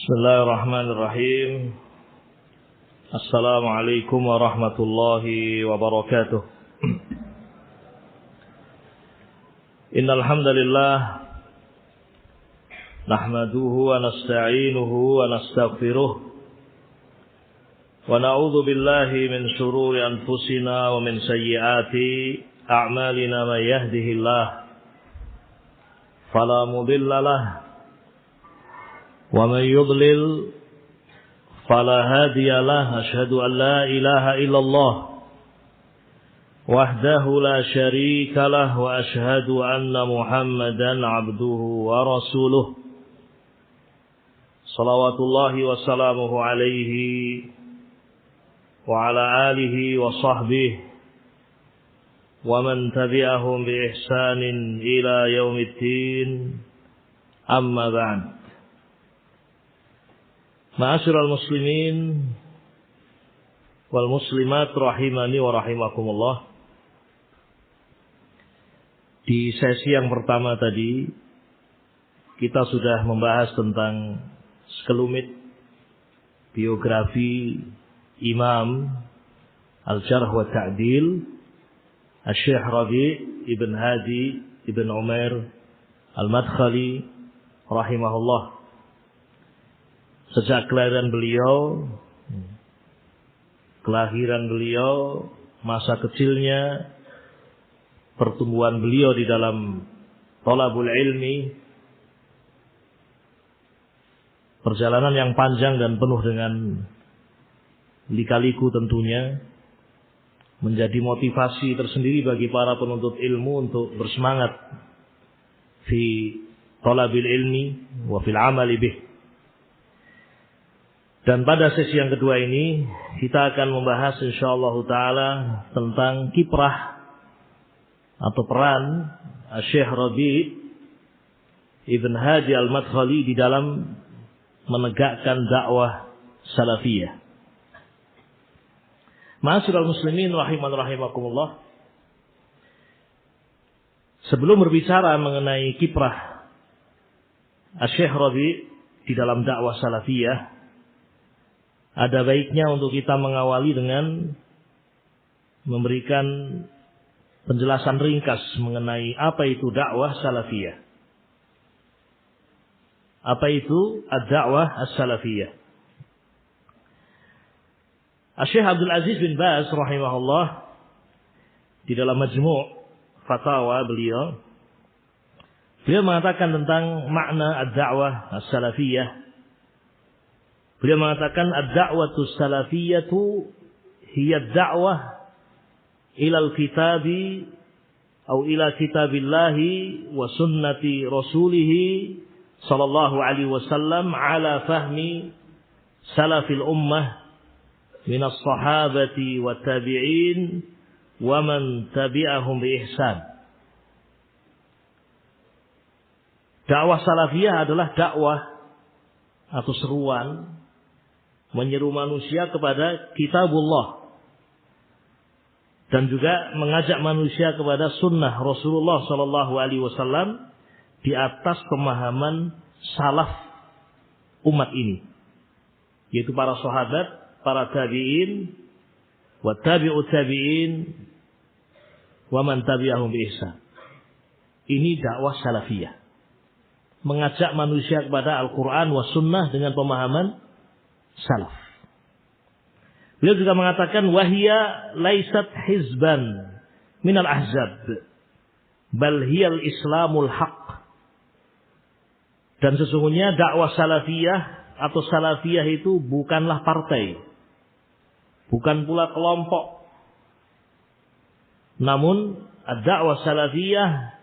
Bismillahirrahmanirrahim. Assalamualaikum warahmatullahi wabarakatuh. Innal hamdalillah nahmaduhu wa nasta'inuhu wa nastaghfiruh wa na'udzu billahi min shururi anfusina wa min sayyiati a'malina may yahdihillah fala mudilla lahu ومن يضلل فلا هادي له أشهد أن لا إله إلا الله وحده لا شريك له وأشهد أن محمدا عبده ورسوله صلوات الله وسلامه عليه وعلى آله وصحبه ومن تبعهم بإحسان إلى يوم الدين أما بعد. Ma'asyiral muslimin wal muslimat rahimani wa rahimakumullah. Di sesi yang pertama tadi kita sudah membahas tentang sekelumit biografi Imam Al-Jarh wa Ta'dil Asy-Syaikh Rabi' Ibn Hadi Ibn Umair Al-Madkhali rahimahullah. Sejak kelahiran beliau, masa kecilnya, pertumbuhan beliau di dalam thalabul ilmi, perjalanan yang panjang dan penuh dengan lika-liku tentunya, menjadi motivasi tersendiri bagi para penuntut ilmu untuk bersemangat fi thalabil ilmi wa fil amali bih. Dan pada sesi yang kedua ini kita akan membahas insyaallah taala tentang kiprah atau peran Asy-Syaikh Rabi' Ibn Hadi Al-Madkhali di dalam menegakkan dakwah salafiyah. Ma'asyiral muslimin rahimakumullah. Sebelum berbicara mengenai kiprah Asy-Syaikh Rabi' di dalam dakwah salafiyah, ada baiknya untuk kita mengawali dengan memberikan penjelasan ringkas mengenai apa itu dakwah salafiyah. Apa itu ad-da'wah as-salafiyah? Asy-Syaikh Abdul Aziz bin Baz rahimahullah di dalam Majmu' Fatawa beliau mengatakan tentang makna ad-da'wah as-salafiyah. Beliau mengatakan ad-da'watu salafiyatu hiya ad-da'wah ila al-kitabi atau ila kitabillahi wa sunnati rasulih sallallahu alaihi wasallam ala fahmi salafil ummah min as-sahabati wa tabi'in wa man tabi'ahum bi ihsan. Dakwah salafiyah adalah dakwah atau seruan menyeru manusia kepada kitabullah dan juga mengajak manusia kepada sunnah Rasulullah sallallahu alaihi wasallam di atas pemahaman salaf umat ini, yaitu para sahabat, para tabi'in, wa tabi'ut tabi'in, wa man tabi'ahum bi ihsan. Ini dakwah salafiyah, mengajak manusia kepada Al-Quran wa sunnah dengan pemahaman salaf. Beliau juga mengatakan wahia laisat hizban minal ahzab bal hiyal islamul haq. Dan sesungguhnya dakwah salafiyah atau salafiyah itu bukanlah partai, bukan pula kelompok, namun ad-da'wah salafiyah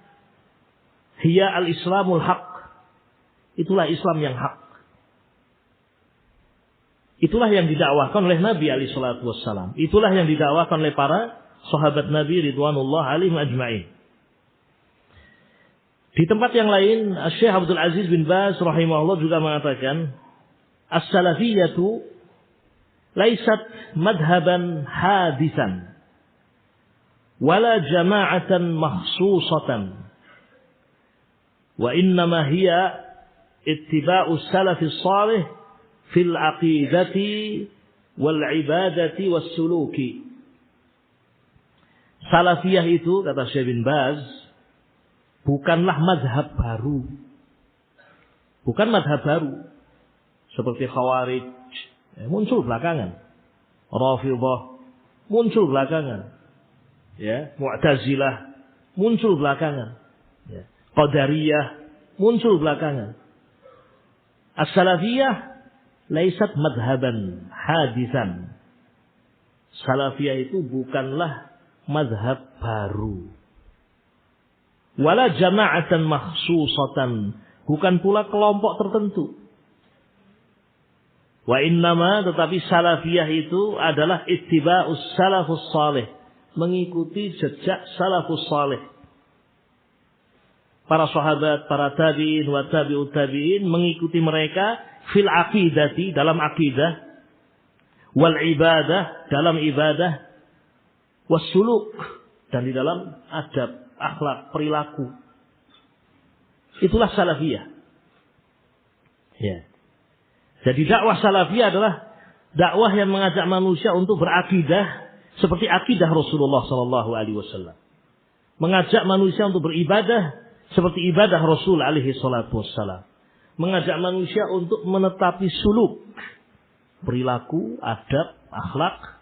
hiya al-islamul haq. Itulah Islam yang hak. Itulah yang didakwahkan oleh Nabi alaihi salatu wassalam. Itulah yang didakwahkan oleh para sahabat Nabi ridwanullah alaihim ajma'in. Di tempat yang lain, Asy-Syaikh Abdul Aziz bin Baz rahimahullah juga mengatakan, as-salafiyatu laisat madhaban hadisan wala jama'atan makhsusatan wa innama hiya ittiba'us salafis salih fil aqidati wal ibadati was suluki. Salafiyah itu, kata Syekh bin Baz, bukanlah mazhab baru. Bukan mazhab baru. Seperti Khawarij, muncul belakangan. Rafidhah, muncul belakangan. Ya, Mu'tazilah, muncul belakangan. Ya. Qadariyah, muncul belakangan. As-Salafiyah, laisat madhaban hadisan. Salafiyah itu bukanlah mazhab baru. Wala jama'atan makhsusatan, bukan pula kelompok tertentu. Wa innama, tetapi salafiyah itu adalah ittiba'us salafus salih, mengikuti jejak salafus salih. Para sahabat, para tabi'in wa tabi'ut tabi'in, mengikuti mereka fil aqidati, dalam akidah, wal ibadah, dalam ibadah, wassuluk, dan di dalam adab, akhlak, perilaku. Itulah salafiyah. Ya. Jadi dakwah salafiyah adalah dakwah yang mengajak manusia untuk berakidah seperti akidah Rasulullah sallallahu alaihi wasallam. Mengajak manusia untuk beribadah seperti ibadah Rasul alaihi salatu wassalam. Mengajak manusia untuk menetapi suluk, perilaku, adab, akhlak,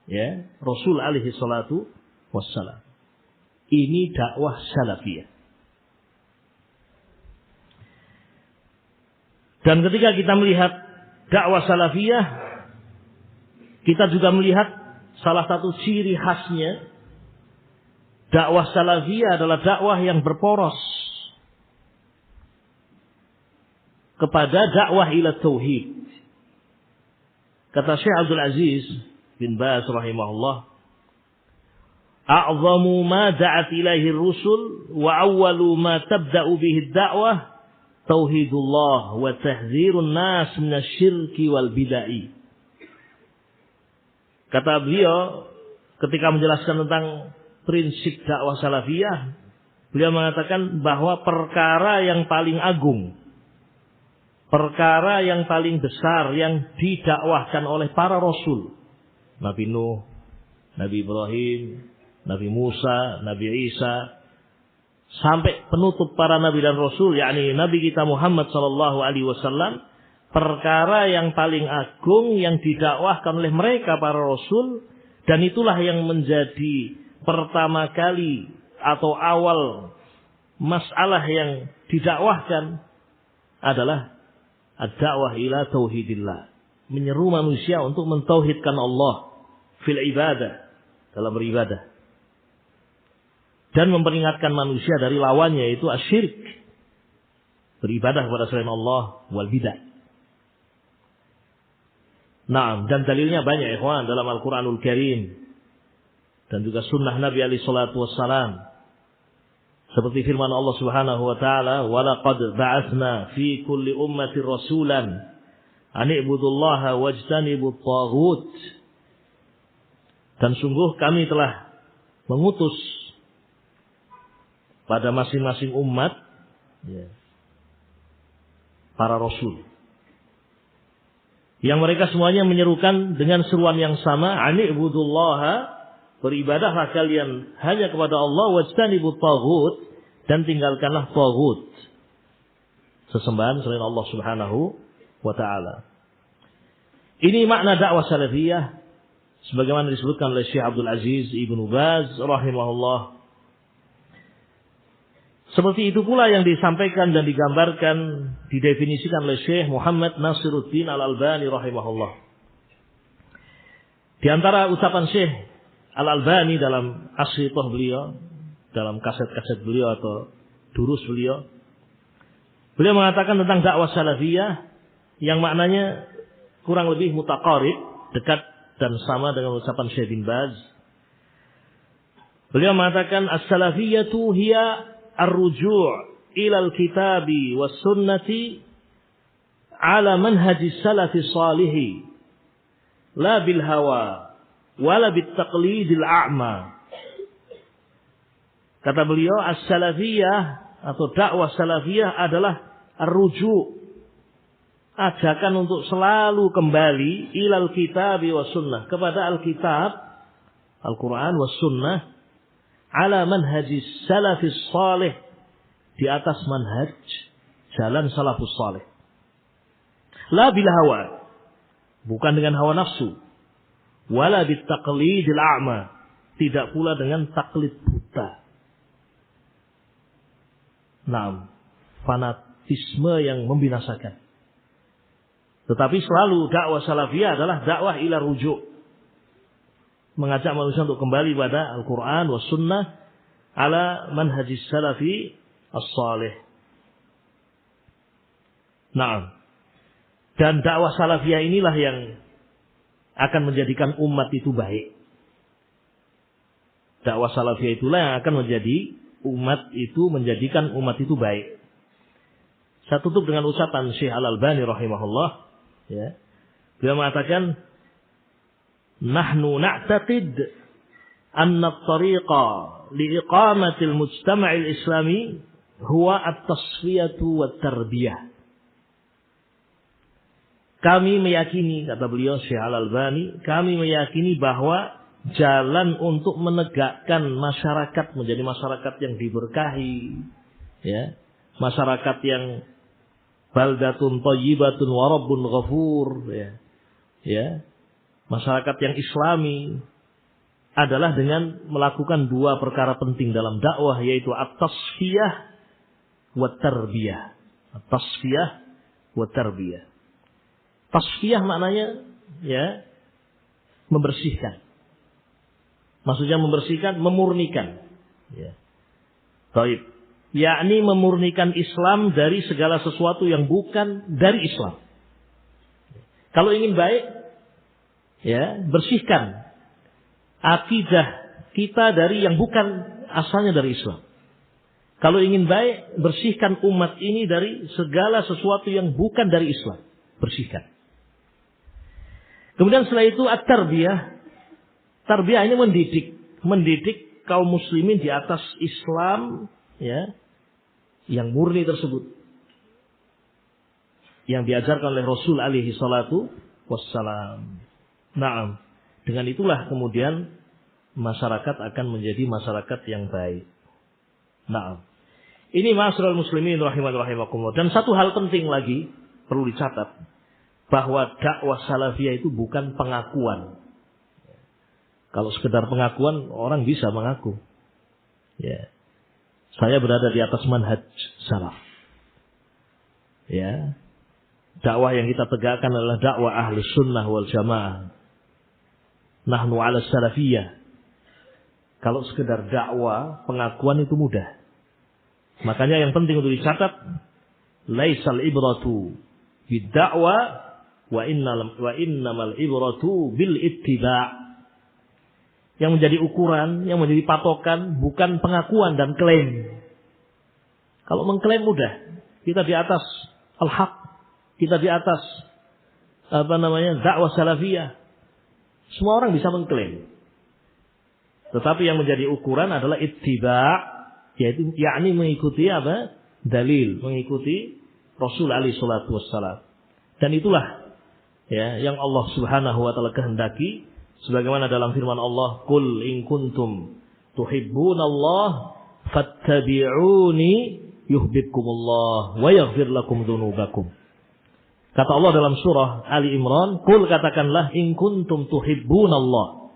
ya, Rasul alaihi salatu wassalam. Ini dakwah salafiyah. Dan ketika kita melihat dakwah salafiyah, kita juga melihat salah satu ciri khasnya. Dakwah salafiyah adalah dakwah yang berporos kepada dakwah ila tauhid. Kata Syekh Abdul Aziz bin Baz rahimahullah, a'zamu ma da'at ilaihi rusul wa awwalu ma tabda'u bihi ad-da'wah tauhidullah wa tahdzirun nas minasyirki wal bid'ah. Kata beliau ketika menjelaskan tentang prinsip dakwah salafiyah, beliau mengatakan bahwa perkara yang paling agung, perkara yang paling besar yang didakwahkan oleh para rasul, Nabi Nuh, Nabi Ibrahim, Nabi Musa, Nabi Isa, sampai penutup para nabi dan rasul, yakni Nabi kita Muhammad sallallahu alaihi wasallam, perkara yang paling agung yang didakwahkan oleh mereka para rasul, dan itulah yang menjadi pertama kali atau awal masalah yang didakwahkan adalah ad-da'wah ila tauhidillah, menyeru manusia untuk mentauhidkan Allah fil ibadah, dalam beribadah, dan memperingatkan manusia dari lawannya, yaitu asyirik, beribadah kepada selain Allah, wal bidah. Nah, dan dalilnya banyak ikhwan dalam Al-Quranul Karim dan juga sunnah Nabi alaihi salatu wassalam. Seperti firman Allah Subhanahu wa taala, "Wa laqad ba'atsna fi kulli ummatin rasulan an i'budullaha wajtanibut taghut." Dan sungguh kami telah mengutus pada masing-masing umat, ya, para rasul, yang mereka semuanya menyerukan dengan seruan yang sama, "Ani'budullaha", beribadahlah kalian hanya kepada Allah, "wajtanibut taghut", dan tinggalkanlah taghut, sesembahan selain Allah Subhanahu wa taala. Ini makna dakwah salafiyah sebagaimana disebutkan oleh Syekh Abdul Aziz Ibnu Baz rahimahullah. Seperti itu pula yang disampaikan dan digambarkan, didefinisikan oleh Syekh Muhammad Nasiruddin Al-Albani rahimahullah. Di antara ucapan Syekh Al-Albani dalam asyrithah beliau, dalam kaset-kaset beliau atau durus beliau, beliau mengatakan tentang dakwah salafiyah yang maknanya kurang lebih mutaqarib, dekat dan sama dengan ucapan Syekh bin Baz. Beliau mengatakan as-salafiyatu hiya ar-ruju' ila al-kitabi was sunnati ala manhaji salafi salihi la bil hawa wala bit taqlidil a'ma. Kata beliau, as-salafiyah atau dakwah salafiyah adalah ar-ruju', ajakan untuk selalu kembali ilal kitab wa sunnah, kepada Alkitab, Al-Quran wa sunnah, ala manhajis salafis salih, di atas manhaj jalan salafus salih. La bil hawa, bukan dengan hawa nafsu, wala bit taqlidil a'ma, tidak pula dengan taklid buta. Naam, fanatisme yang membinasakan. Tetapi selalu dakwah salafiyah adalah dakwah ila rujuk, mengajak manusia untuk kembali pada Al-Quran wa sunnah ala manhajis salafi as-salih. Naam. Dan dakwah salafiyah inilah yang akan menjadikan umat itu baik. Dakwah salafiyah itulah yang akan menjadikan umat itu baik. Saya tutup dengan ucapan Syekh Al-Albani rahimahullah. Ya. Beliau mengatakan, nahnu na'taqid anna at-tariqa liiqamatil mujtama'il islami huwa at-tasfiyatu wat-tarbiyah. Kami meyakini, kata beliau Syekh Al-Albani, kami meyakini bahwa jalan untuk menegakkan masyarakat menjadi masyarakat yang diberkahi, ya, masyarakat yang baldatun thayyibatun wa rabbun ghafur, ya, masyarakat yang islami, adalah dengan melakukan dua perkara penting dalam dakwah, yaitu at-tasfiyah wa tarbiyah. At-tasfiyah wa tarbiyah. Tasfiyah maknanya, ya, membersihkan. Maksudnya membersihkan, memurnikan. Ya. Taib. Yakni memurnikan Islam dari segala sesuatu yang bukan dari Islam. Kalau ingin baik, ya, bersihkan akidah kita dari yang bukan asalnya dari Islam. Kalau ingin baik, bersihkan umat ini dari segala sesuatu yang bukan dari Islam. Bersihkan. Kemudian setelah itu at-tarbiyah. Tarbiyah ini mendidik kaum muslimin di atas Islam, ya, yang murni tersebut, yang diajarkan oleh Rasul alaihi salatu wassalam. Naam. Dengan itulah kemudian masyarakat akan menjadi masyarakat yang baik. Naam. Ini ma'asyiral muslimin rahimakumullah. Dan satu hal penting lagi perlu dicatat, bahwa dakwah salafiyah itu bukan pengakuan. Kalau sekedar pengakuan, orang bisa mengaku, ya, saya berada di atas manhaj salaf. Ya, dakwah yang kita tegakkan adalah dakwah ahli sunnah wal jamaah. Nahnu ala salafiyah. Kalau sekedar dakwah, pengakuan itu mudah. Makanya yang penting untuk dicatat, laisal ibratu bid dakwah wa innamal ibratu bil ittiba'. Yang menjadi ukuran, yang menjadi patokan bukan pengakuan dan klaim. Kalau mengklaim mudah, kita di atas al-haq, kita di atas dakwah salafiyah. Semua orang bisa mengklaim. Tetapi yang menjadi ukuran adalah ittiba', yaitu yakni mengikuti apa? Dalil, mengikuti Rasul alaihi salatu wassalam. Dan itulah, ya, yang Allah Subhanahu wa taala kehendaki. Sebagaimana dalam firman Allah, "Qul in kuntum tuhibbunallah fattabi'uni yuhibbukumullah wa yaghfir lakum dzunubakum." Kata Allah dalam surah Ali Imran, "Qul," katakanlah, "in kuntum tuhibbunallah."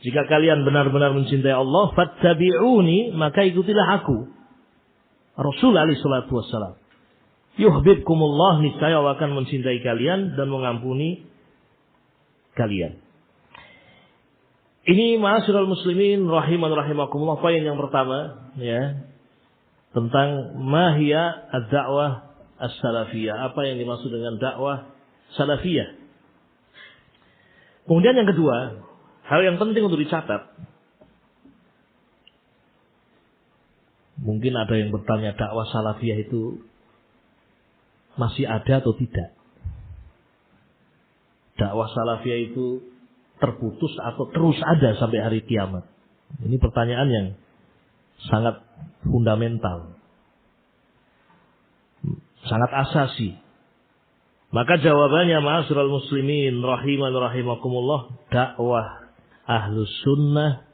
Jika kalian benar-benar mencintai Allah, fattabi'uni, maka ikutilah aku. Rasul alaihi salatu wassalam. Yuhibbukumullah, niscaya Allah akan mencintai kalian dan mengampuni kalian. Ini ma'asyiral muslimin rahimakumullah, poin yang pertama, ya, tentang mahiyya ad-da'wah as-salafiyah, apa yang dimaksud dengan dakwah salafiyah. Kemudian yang kedua, hal yang penting untuk dicatat. Mungkin ada yang bertanya, dakwah salafiyah itu masih ada atau tidak? Dakwah salafiyah itu terputus atau terus ada sampai hari kiamat? Ini pertanyaan yang sangat fundamental, sangat asasi. Maka jawabannya ma'asyiral muslimin rahiman rahimakumullah, dakwah ahlus sunnah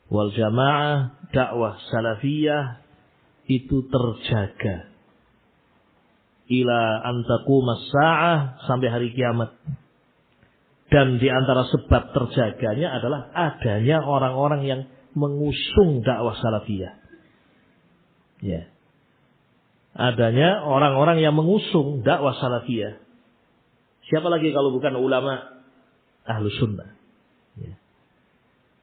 wal jamaah, dakwah salafiyah itu terjaga ila an taqumas saah, sampai hari kiamat. Dan di antara sebab terjaganya adalah adanya orang-orang yang mengusung dakwah salafiyah. Ya. Adanya orang-orang yang mengusung dakwah salafiyah. Siapa lagi kalau bukan ulama ahlus sunnah? Ya.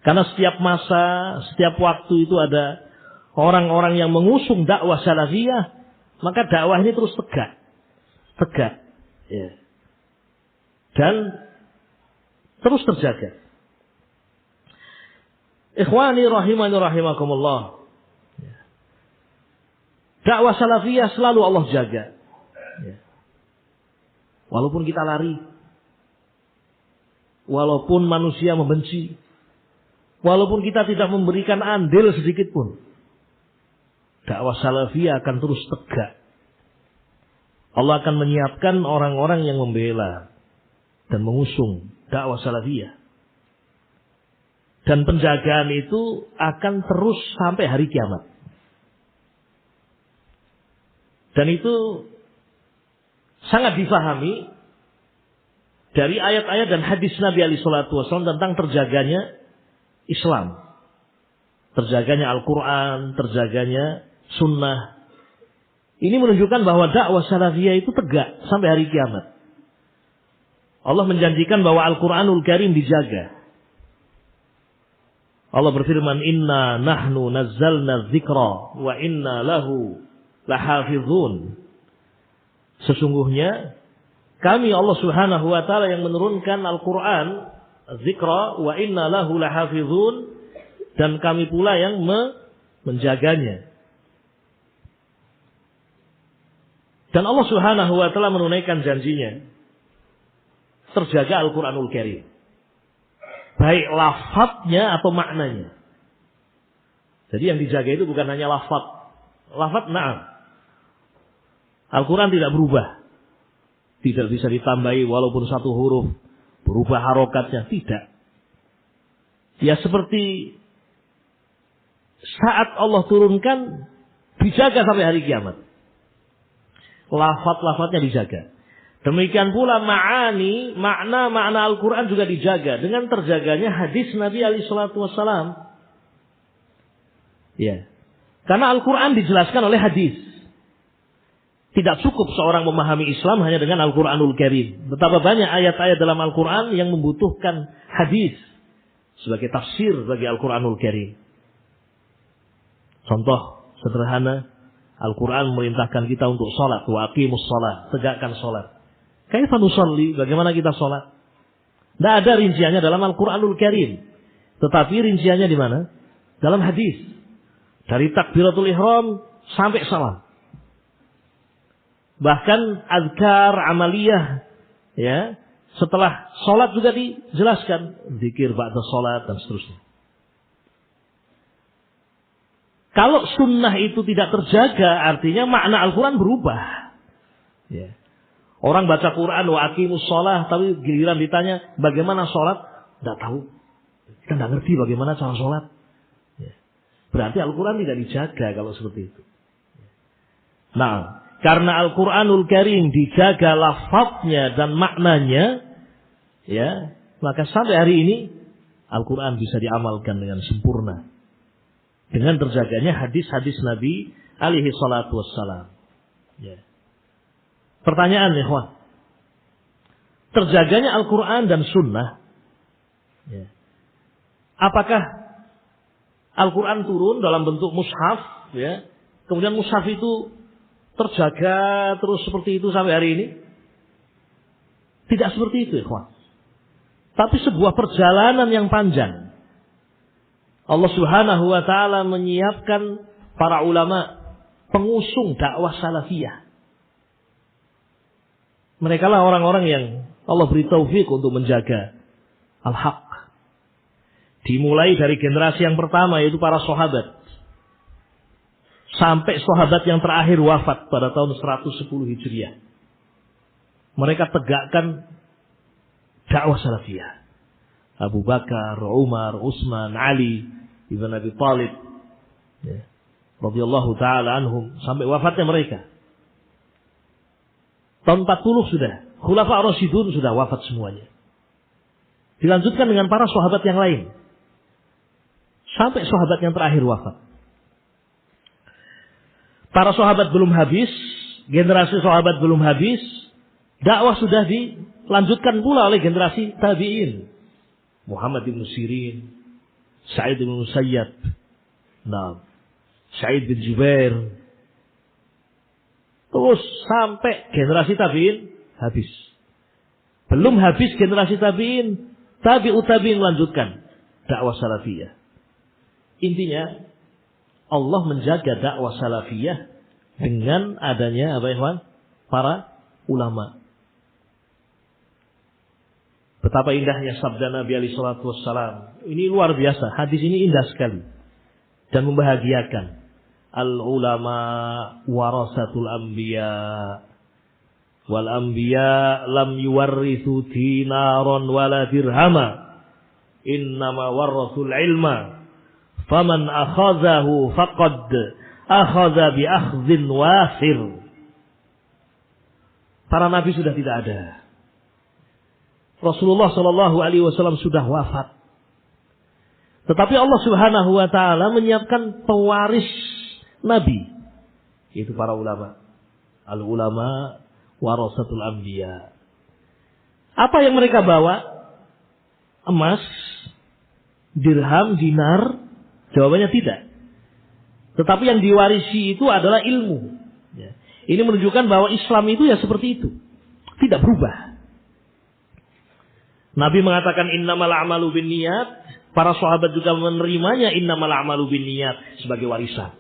Karena setiap masa, setiap waktu itu ada orang-orang yang mengusung dakwah salafiyah, maka dakwah ini terus tegak. Tegak. Ya. Dan terus terjaga. Ikhwani rahimani rahimakumullah. Dakwah salafiyah selalu Allah jaga. Walaupun kita lari. Walaupun manusia membenci. Walaupun kita tidak memberikan andil sedikit pun. Dakwah salafiyah akan terus tegak. Allah akan menyiapkan orang-orang yang membela dan mengusung dakwah salafiyah. Dan penjagaan itu akan terus sampai hari kiamat. Dan itu sangat difahami dari ayat-ayat dan hadis Nabi alaihi salatu wasallam tentang terjaganya Islam. Terjaganya Al-Quran, terjaganya sunnah. Ini menunjukkan bahwa dakwah salafiyah itu tegak sampai hari kiamat. Allah menjanjikan bahwa Al-Quranul Karim dijaga. Allah berfirman, Inna nahnu nazzalna dzikra wa inna lahu lahafizun. Sesungguhnya kami Allah Subhanahu wa taala yang menurunkan Al-Quran dzikra wa inna lahu lahafizun, dan kami pula yang menjaganya. Dan Allah Subhanahu wa taala menunaikan janjinya, terjaga Al-Quranul Karim, baik lafadznya atau maknanya. Jadi yang dijaga itu bukan hanya lafadz. Lafadz na'am, Al-Quran tidak berubah. Tidak bisa ditambahi walaupun satu huruf, berubah harokatnya, tidak. Ya seperti saat Allah turunkan, dijaga sampai hari kiamat. Lafadz-lafadznya dijaga. Demikian pula ma'ani, makna-makna Al-Quran juga dijaga dengan terjaganya hadis Nabi alaihi salatu wassalam. Ya. Karena Al-Quran dijelaskan oleh hadis. Tidak cukup seorang memahami Islam hanya dengan Al-Quranul Karim. Betapa banyak ayat-ayat dalam Al-Quran yang membutuhkan hadis sebagai tafsir bagi Al-Quranul Karim. Contoh sederhana, Al-Quran memerintahkan kita untuk sholat. Wa aqimus sholat, tegakkan sholat. Kaifa nusalli, bagaimana kita sholat? Tidak ada rinciannya dalam Al-Quranul Karim. Tetapi rinciannya di mana? Dalam hadis. Dari takbiratul ihram sampai salam. Bahkan azkar amaliyah, ya, setelah sholat juga dijelaskan. Zikir ba'da sholat dan seterusnya. Kalau sunnah itu tidak terjaga, artinya makna Al-Quran berubah. Ya. Orang baca Quran, wa aqimus sholah, tapi giliran ditanya bagaimana sholat, tidak tahu. Kita tidak ngerti bagaimana cara sholat. Ya. Berarti Al-Quran tidak dijaga kalau seperti itu. Nah, karena Al-Quranul Karim dijaga lafadznya dan maknanya, ya, maka sampai hari ini Al-Quran bisa diamalkan dengan sempurna. Dengan terjaganya hadis-hadis Nabi alaihi salatu wassalam. Ya. Pertanyaan nih, ikhwan. Terjaganya Al-Quran dan Sunnah, ya, apakah Al-Quran turun dalam bentuk mushaf, ya, kemudian mushaf itu terjaga terus seperti itu sampai hari ini? Tidak seperti itu, ikhwan. Tapi sebuah perjalanan yang panjang. Allah Subhanahu wa taala menyiapkan para ulama pengusung dakwah salafiyah. Mereka lah orang-orang yang Allah beri taufik untuk menjaga al-haq. Dimulai dari generasi yang pertama, yaitu para sahabat, sampai sahabat yang terakhir wafat pada tahun 110 Hijriah. mereka tegakkan dakwah salafiyah. Abu Bakar, Umar, Utsman, Ali ibn Abi Thalib, ya, radhiyallahu taala anhum, sampai wafatnya mereka. Tahun 40 sudah. Khulafa Rasyidun sudah wafat semuanya. Dilanjutkan dengan para sahabat yang lain. Sampai sahabat yang terakhir wafat. Para sahabat belum habis, generasi sahabat belum habis, dakwah sudah dilanjutkan pula oleh generasi tabi'in. Muhammad bin Sirin, Sa'id bin Musayyab, Sa'id bin Jubair. Terus sampai generasi tabi'in habis. Belum habis generasi tabi'in, tabi'ut tabi'in melanjutkan dakwah salafiyah. Intinya Allah menjaga dakwah salafiyah dengan adanya para ulama. Betapa indahnya sabda Nabi alaihi salatu wassalam. Ini luar biasa. Hadis ini indah sekali dan membahagiakan. Al ulama warasatul anbiya wal anbiya lam yuwarrithu dinaron wala dirhama innama warrathul ilma faman akhadhahu faqad akhadha bi akhdhin wafir. Para nabi sudah tidak ada. Rasulullah sallallahu alaihi wasallam sudah wafat. Tetapi Allah Subhanahu wa taala menyiapkan pewaris nabi, yaitu para ulama. Al ulama warasatul anbiya. Apa yang mereka bawa? Emas, dirham, dinar? Jawabannya tidak. Tetapi yang diwarisi itu adalah ilmu. Ya. Ini menunjukkan bahwa Islam itu ya seperti itu. Tidak berubah. Nabi mengatakan innamal a'malu binniyat. Para sahabat juga menerimanya innamal a'malu binniyat sebagai warisan.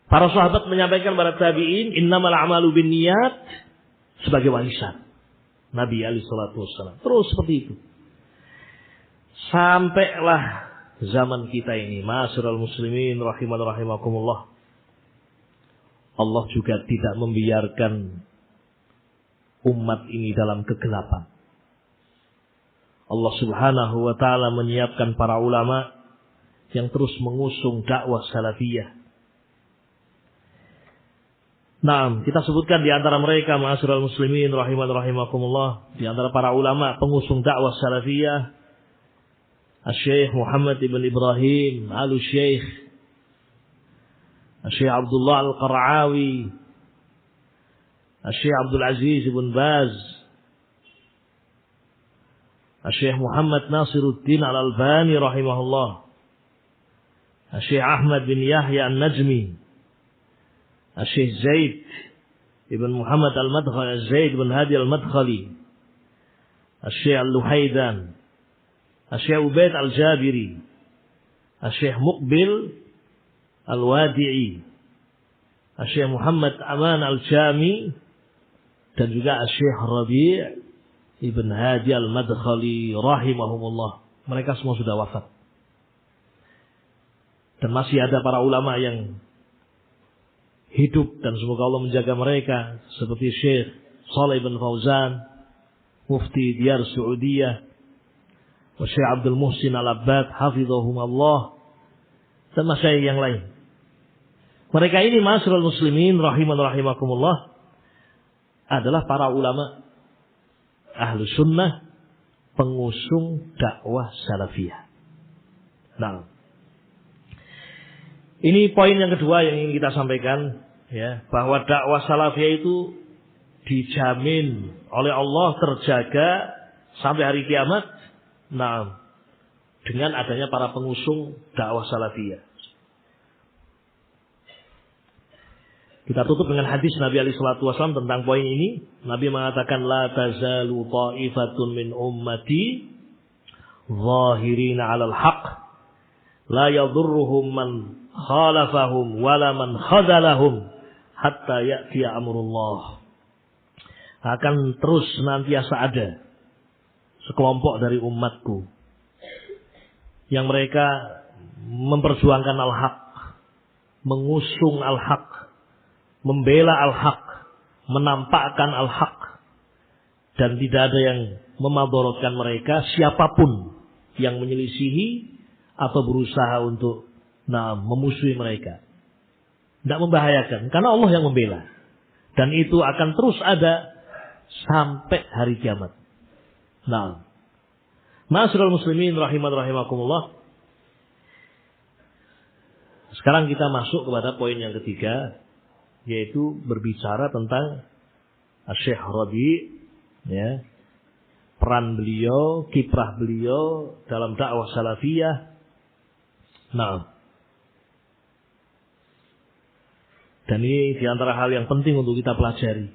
Para sahabat menyampaikan kepada tabi'in innamal a'malu binniyat sebagai warisan Nabi alaihi salatu wasallam. Terus seperti itu. Sampailah zaman kita ini, ma'asyiral muslimin rahimakumullah. Allah juga tidak membiarkan umat ini dalam kegelapan. Allah Subhanahu wa taala menyiapkan para ulama yang terus mengusung dakwah salafiyah. Nah, kita sebutkan di antara mereka ma'asyiral muslimin rahimakumullah, di antara para ulama pengusung dakwah salafiyah, Asy-Syaikh Muhammad ibn Ibrahim Al-Syaikh, Asy-Syaikh Abdullah Al-Qara'awi, Asy-Syaikh Abdul Aziz ibn Baz, Asy-Syaikh Muhammad Nasiruddin Al-Albani rahimahullah, Asy-Syaikh Ahmad bin Yahya An-Najmi, Asy-Syaikh Zaid ibn Muhammad Al-Madkhali, Zaid ibn Hadi Al-Madkhali, Asy-Syaikh Al-Luhaidan, Asy-Syaikh Ubaid Al-Jabiri, Asy-Syaikh Muqbil Al-Wadi'i, Asy-Syaikh Muhammad Aman Al-Jami, dan juga Asy-Syaikh Rabi' ibn Hadi Al-Madkhali rahimahumullah. Mereka semua sudah wafat. Dan masih ada para ulama yang hidup dan semoga Allah menjaga mereka, seperti Syekh Shalih bin Fauzan, Mufti Diyar Saudiyah, Syekh Abdul Muhsin Al-Abbad hafizahumullah, dan masyayikh yang lain. Mereka ini ma'asyiral muslimin rahimakumullah adalah para ulama Ahlus Sunnah, pengusung dakwah salafiyah. Nah, ini poin yang kedua yang ingin kita sampaikan, ya, bahwa dakwah salafiyah itu dijamin oleh Allah terjaga sampai hari kiamat. Nah, dengan adanya para pengusung dakwah salafiyah. Kita tutup dengan hadis Nabi alaihi salatu wasallam tentang poin ini. Nabi mengatakan la tazalu ta'ifatun min ummati zahirina 'alal haqq la yadurruhum man khalafahum wala man khadalahum hatta ya'ti amrullah. Akan terus senantiasa ada sekelompok dari umatku yang mereka memperjuangkan al-haq, mengusung al-haq, membela al-haq, menampakkan al-haq dan tidak ada yang memadaratkan mereka, siapapun yang menyelisihi atau berusaha untuk memusuhi mereka. Tidak membahayakan karena Allah yang membela. Dan itu akan terus ada sampai hari kiamat. Ma'asyiral muslimin rahimakumullah. Sekarang kita masuk kepada poin yang ketiga, yaitu berbicara tentang Syekh Rabi, ya, peran beliau, kiprah beliau dalam dakwah salafiyah. Dan ini diantara hal yang penting untuk kita pelajari,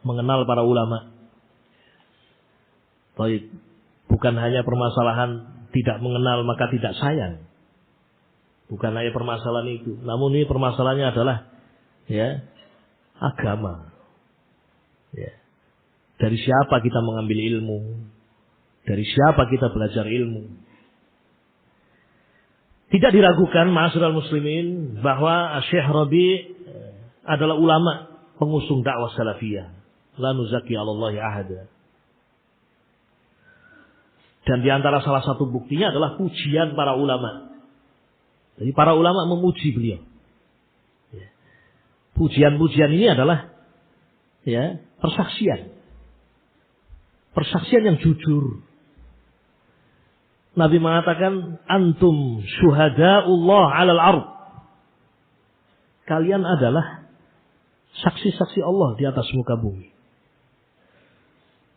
mengenal para ulama. Baik, bukan hanya permasalahan tidak mengenal maka tidak sayang. Bukan hanya permasalahan itu, namun ini permasalahannya adalah ya agama. Ya. Dari siapa kita mengambil ilmu? Dari siapa kita belajar ilmu? Tidak diragukan ma'asyiral muslimin bahwa Syekh Rabi adalah ulama pengusung dakwah salafiyah. La nuzaki 'alallahi ahada. Dan di antara salah satu buktinya adalah pujian para ulama. Jadi para ulama memuji beliau. Ya. Pujian-pujian ini adalah ya persaksian. Persaksian yang jujur. Nabi mengatakan, antum syuhada'ullah 'alal ardh. Kalian adalah saksi-saksi Allah di atas muka bumi.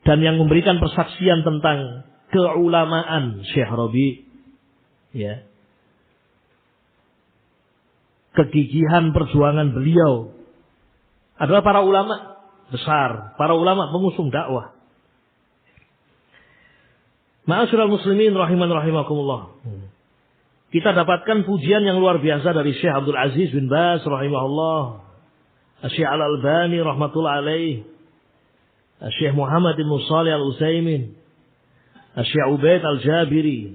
Dan yang memberikan persaksian tentang keulamaan Syekh Rabi, ya, kegigihan perjuangan beliau adalah para ulama besar, para ulama pengusung dakwah. Ma'asyiral muslimin rahimakumullah. Kita dapatkan pujian yang luar biasa dari Syekh Abdul Aziz bin Baz rahimahullah, Syekh Al-Albani rahmatullah alaih, Syekh Muhammad bin Shalih Al-Utsaimin, Syekh Ubaid Al-Jabiri,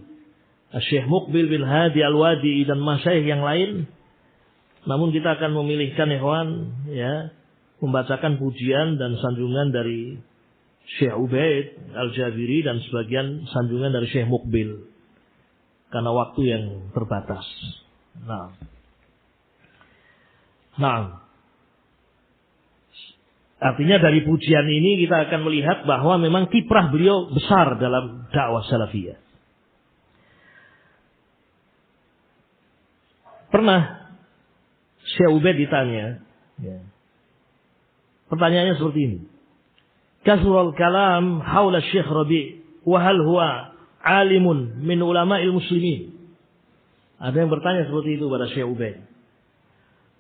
Syekh Muqbil bin Hadi Al-Wadi dan masyayikh yang lain. Namun kita akan memilihkan ikhwan ya membacakan pujian dan sanjungan dari Syekh Ubaid Al-Jabiri dan sebagian sanjungan dari Syekh Muqbil karena waktu yang terbatas. Artinya dari pujian ini kita akan melihat bahwa memang kiprah beliau besar dalam dakwah salafiyah. Pernah Syekh Ubaid ditanya, ya, pertanyaannya seperti ini. Kasrul kalam haula Syekh Rabi wa hal huwa alimun min ulama'il muslimin. Ada yang bertanya seperti itu pada Syekh Ubaid.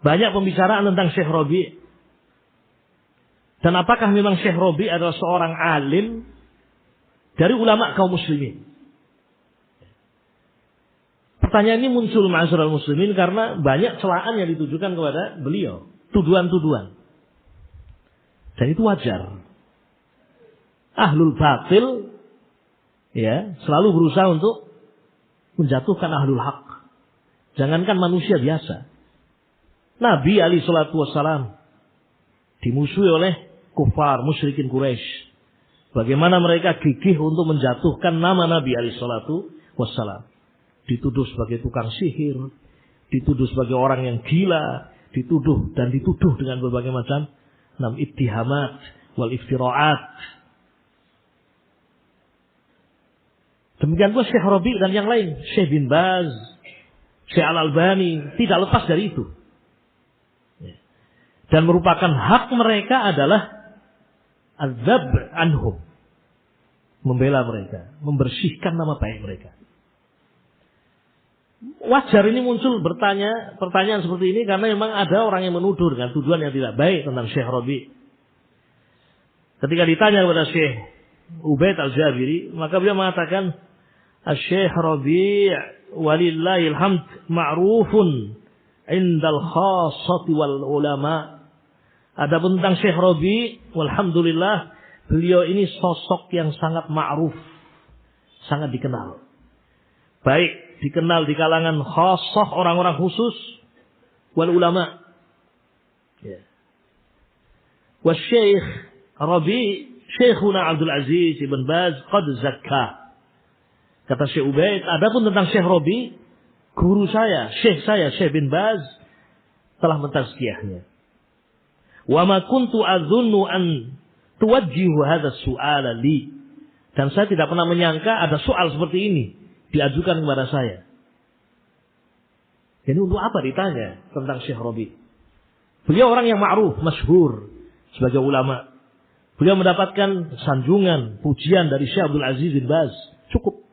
Banyak pembicaraan tentang Syekh Rabi. Dan apakah memang Syekh Rabi adalah seorang alim dari ulama kaum muslimin? Pertanyaan ini muncul ma'asyiral muslimin karena banyak celaan yang ditujukan kepada beliau, tuduhan-tuduhan. Dan itu wajar. Ahlul batil ya selalu berusaha untuk menjatuhkan ahlul haq. Jangankan manusia biasa. Nabi alaihi salatu wassalam dimusuhi oleh kufar musyrikin Quraisy. Bagaimana mereka gigih untuk menjatuhkan nama Nabi alaihi salatu wassalam. Dituduh sebagai tukang sihir, dituduh sebagai orang yang gila, dituduh dengan berbagai macam ittihamat wal iftiraat. Demikian pula Syekh Rabi dan yang lain, Syekh bin Baz, Syekh Al-Albani, tidak lepas dari itu. Dan merupakan hak mereka adalah azab anhum, membela mereka, membersihkan nama baik mereka. Wajar ini muncul pertanyaan seperti ini karena memang ada orang yang menuduh dengan tuduhan yang tidak baik tentang Syekh Rabi. Ketika ditanya kepada Syekh Ubaid Al-Jabiri, maka beliau mengatakan, Syekh Rabi walillahil hamd ma'rufun indal khassati wal ulama. Adapun tentang Syekh Rabi, walhamdulillah, beliau ini sosok yang sangat ma'ruf, sangat dikenal. Baik dikenal di kalangan khassah, orang-orang khusus, wal ulama. Ya. Wa Syekh Rabi' Syekhuna Abdul Aziz Ibn Baz qad zakka. Kata Syekh Ubaid, adapun tentang Syekh Rabi', guru saya, Syekh bin Baz telah mentazkiyahnya. Wa ma kuntu adzunnu an tuwajjihu hadha as-su'ala li. Dan saya tidak pernah menyangka ada soal seperti ini diajukan kepada saya. Jadi untuk apa ditanya tentang Syekh Rabi'? Beliau orang yang ma'ruf, masyhur sebagai ulama. Beliau mendapatkan sanjungan, pujian dari Syekh Abdul Aziz bin Baz. Cukup.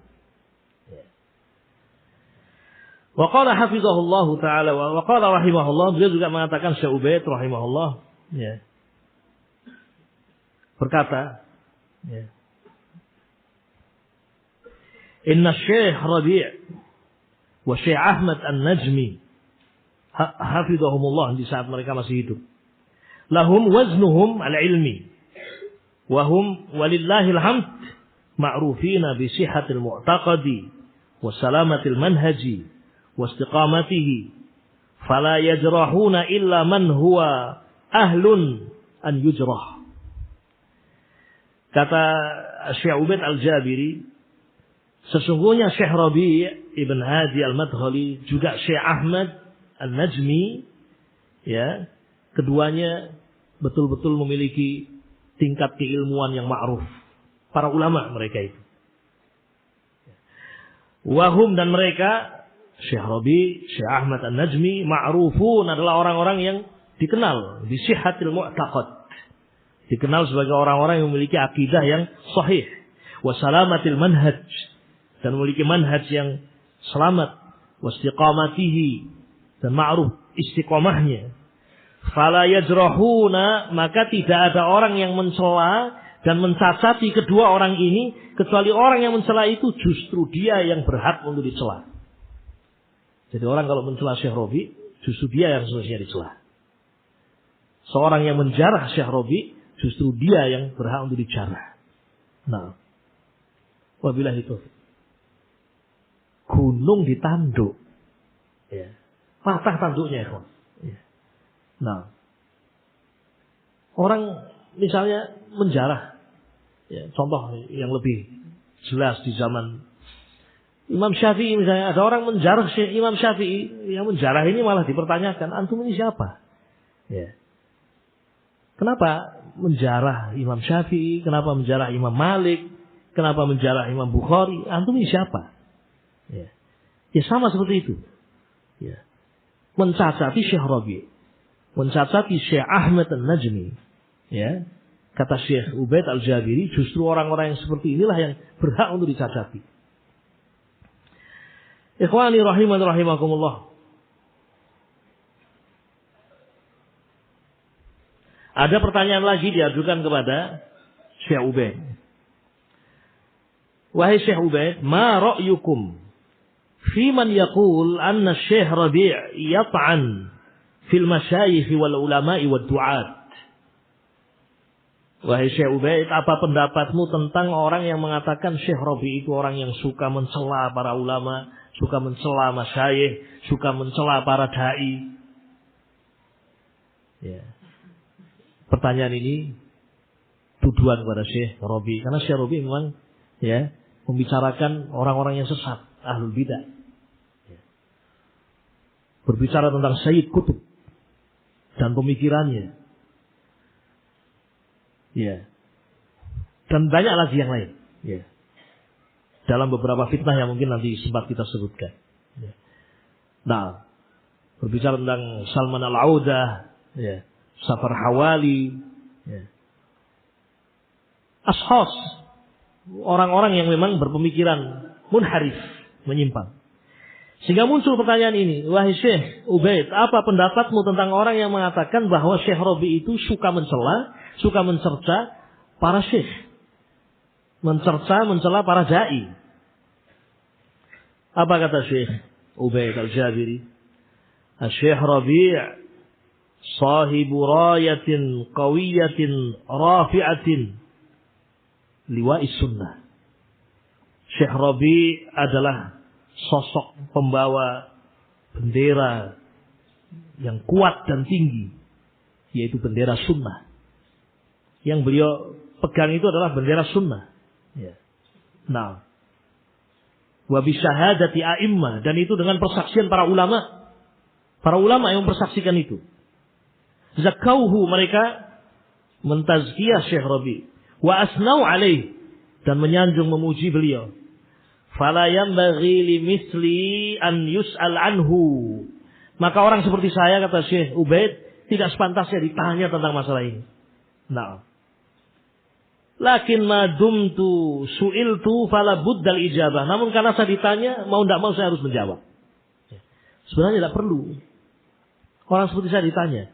Wa qala hafizahullah ta'ala wa qala rahimahullah. Beliau juga mengatakan Syekh Ubaid rahimahullah. Ya. Berkata. Ya. Inna Syekh Rabi' wa Syekh Ahmad An-Najmi hafizahumullah di saat mereka masih hidup. Lahum waznuhum al-ilmi. Wahum walillahil hamd ma'rufina bi sihhatil mu'taqadi wa salamatil manhaji wa istiqamatihi fala yajrahuna illa man huwa ahlun an yujrah. Kata Syekh Ubaid Al-Jabiri, sesungguhnya Syekh Rabi' Ibn Hadi Al-Madkhali juga Syekh Ahmad An-Najmi, ya, keduanya betul-betul memiliki tingkat keilmuan yang ma'ruf. Para ulama mereka itu. Wahum dan mereka, Syekh Rabi', Syekh Ahmad An-Najmi, ma'rufun adalah orang-orang yang dikenal bi sihhatil mu'taqad. Dikenal sebagai orang-orang yang memiliki akidah yang sahih. Wa salamatil manhaj. Dan memiliki manhaj yang selamat. Wa istiqamatihi. Dan ma'ruf istiqamahnya. Fala yajrahuna, maka tidak ada orang yang mencela dan mencacati kedua orang ini, kecuali orang yang mencela itu justru dia yang berhak untuk dicela. Jadi orang kalau mencela Syekh Rabi', justru dia yang seharusnya dicela. Seorang yang menjarah Syekh Rabi', justru dia yang berhak untuk dijarah. Nah, wabillahi taufiq. Gunung ditanduk, ya. Patah tanduknya, ya. Nah, orang misalnya menjarah, ya, contoh yang lebih jelas di zaman Imam Syafi'i misalnya, ada orang menjarah Imam Syafi'i, yang menjarah ini malah dipertanyakan, antum ini siapa? Ya. Kenapa menjarah Imam Syafi'i? Kenapa menjarah Imam Malik? Kenapa menjarah Imam Bukhari? Antum ini siapa? Ya, ya sama seperti itu. Ya. Mencacati Syekh Rabi', mencacati Syekh Ahmad An-Najmi, ya, kata Syekh Ubaid Al-Jabiri, justru orang-orang yang seperti inilah yang berhak untuk dicacati. Ikhwani rahimani rahimakumullah. Ada pertanyaan lagi diajukan kepada Syekh Ubaid. Wahai Syekh Ubaid, ma ra'yukum fi man yaqul anna Syekh Rabi' yat'an fil masyayikh wal ulama'i wad du'at. Wahai Syekh Ubaid, apa pendapatmu tentang orang yang mengatakan Syekh Rabi' itu orang yang suka mencela para ulama, suka mencela masyayikh, suka mencela para dai? Ya. Pertanyaan ini tuduhan kepada Syekh Rabi', karena Syekh Rabi' memang, ya, membicarakan orang-orang yang sesat, ahlul bidah. Ya. Berbicara tentang Sayyid Qutb dan pemikirannya. Ya. Dan banyak lagi yang lain. Ya. Dalam beberapa fitnah yang mungkin nanti sempat kita sebutkan. Ya. Nah, berbicara tentang Salman Al-Audah, ya, Safar Hawali, ya. Ashas, orang-orang yang memang berpemikiran munharif, menyimpang. Sehingga muncul pertanyaan ini, wahai Syekh Ubaid, apa pendapatmu tentang orang yang mengatakan bahwa Syekh Rabi' itu suka mencela, suka mencerca para syekh, mencerca, mencela para dai? Apa kata Syekh Ubaid Al-Jabiri? Syekh Rabi' sahibu rayatin qawiyatin rafi'atin liwa'is sunnah. Syekh Rabi' adalah sosok pembawa bendera yang kuat dan tinggi, yaitu bendera sunnah. yang beliau pegang itu adalah bendera sunnah. Ya. Nah, wa bi syahadati a'immah, dan itu dengan persaksian para ulama. Para ulama yang mempersaksikan itu. Zakauhu, mereka mentazkiyah Syekh Rabi, wa asnau alaih, dan menyanjung memuji beliau. Fala yanbaghi limithli an yus'al anhu. Maka orang seperti saya, kata Syekh Ubaid, tidak sepantasnya ditanya tentang masalah ini. Nah, lakin ma dumtu su'iltu fala buddal ijabah. Namun karena saya ditanya, mau tidak mau saya harus menjawab. Sebenarnya tidak perlu orang seperti saya ditanya.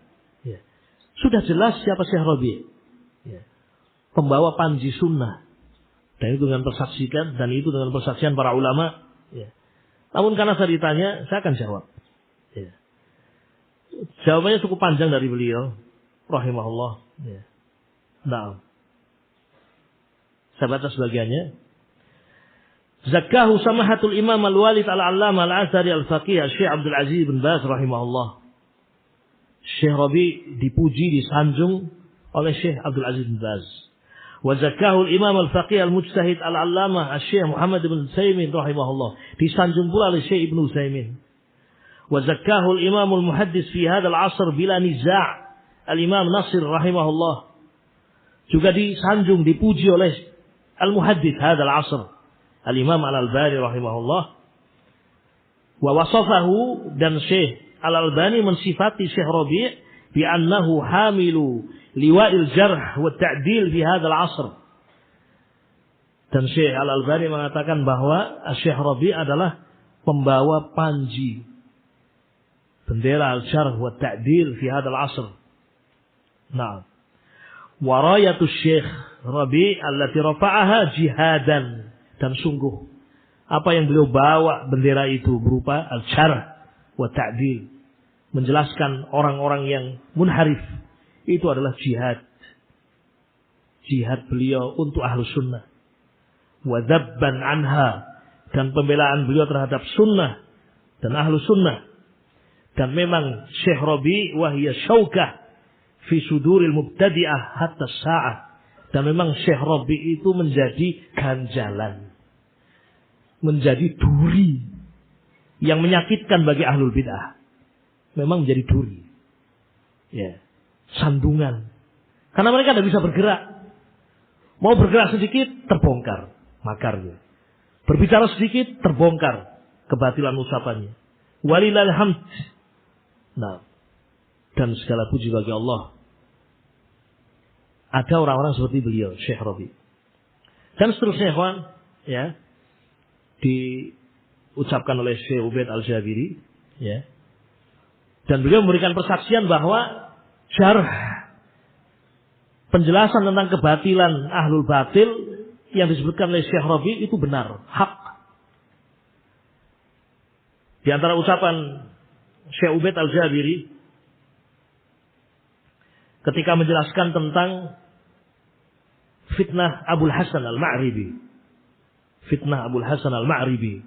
Sudah jelas siapa Syekh Rabi. Pembawa panji sunnah. Dan itu dengan persaksikan, dan itu dengan persaksian para ulama. Namun karena saya ditanya, saya akan jawab. Jawabannya cukup panjang dari beliau, rahimahullah. Nah, saya baca sebagiannya. Zakahu samahatul imam al-walid al-allama al-azhari al-faqih Syekh Abdul Aziz bin Baz rahimahullah. Syekh Rabi dipuji, disanjung oleh Syekh Abdul Aziz bin Baz. Wa zakahu al-imam al-faqih al-mujtahid al-allamah Syekh Muhammad bin Utsaimin rahimahullah. Disanjung pula oleh Syekh Ibnu Utsaimin. Wa zakahu al-imam al-muhaddis fi hadzal 'asr bila niza' al-imam Nasir rahimahullah. Juga disanjung, dipuji oleh al-muhaddis hadzal 'asr al-imam Al-Albani rahimahullah. Wa wasafahu, dan Syekh Al-Albani mensifati Syekh Rabi' bi annahu hamilu liwa'il jarh wa ta'dil fi hadzal 'asr. Dan Syekh Al-Albani mengatakan bahwa Syekh Rabi' adalah pembawa panji bendera al-jarh wa ta'dil fi hadzal 'asr. Nah, wa rayatus Syekh Rabi' allati rafa'aha jihadan, dan sungguh apa yang beliau bawa bendera itu berupa al-jarh wa ta'dil, menjelaskan orang-orang yang munharif, itu adalah jihad. Jihad beliau untuk ahlu sunnah. Wa dzabban anha, dan pembelaan beliau terhadap sunnah dan ahlu sunnah. Dan memang Syekh Rabi' wahiyya syaukah fi suduril mubtadi'ah hatta sa'ah. Dan memang Syekh Rabi' itu menjadi ganjalan, menjadi duri yang menyakitkan bagi ahlul bid'ah. Memang menjadi duri, sandungan. Karena mereka tidak bisa bergerak. Mau bergerak sedikit, terbongkar makarnya. Berbicara sedikit, terbongkar kebatilan ucapannya. Walillahil hamd. Nah, dan segala puji bagi Allah. Ada orang-orang seperti beliau, Syekh Rabi'. Dan seterusnya, ikhwan, diucapkan oleh Syekh Ubaid Al-Jabiri, dan beliau memberikan persaksian bahwa syarh, penjelasan tentang kebatilan ahlul batil yang disebutkan oleh Syekh Rabi' itu benar, hak. Di antara ucapan Syekh Ubaid Al-Jabiri ketika menjelaskan tentang fitnah Abul Hasan Al-Ma'ribi. Fitnah Abul Hasan Al-Ma'ribi.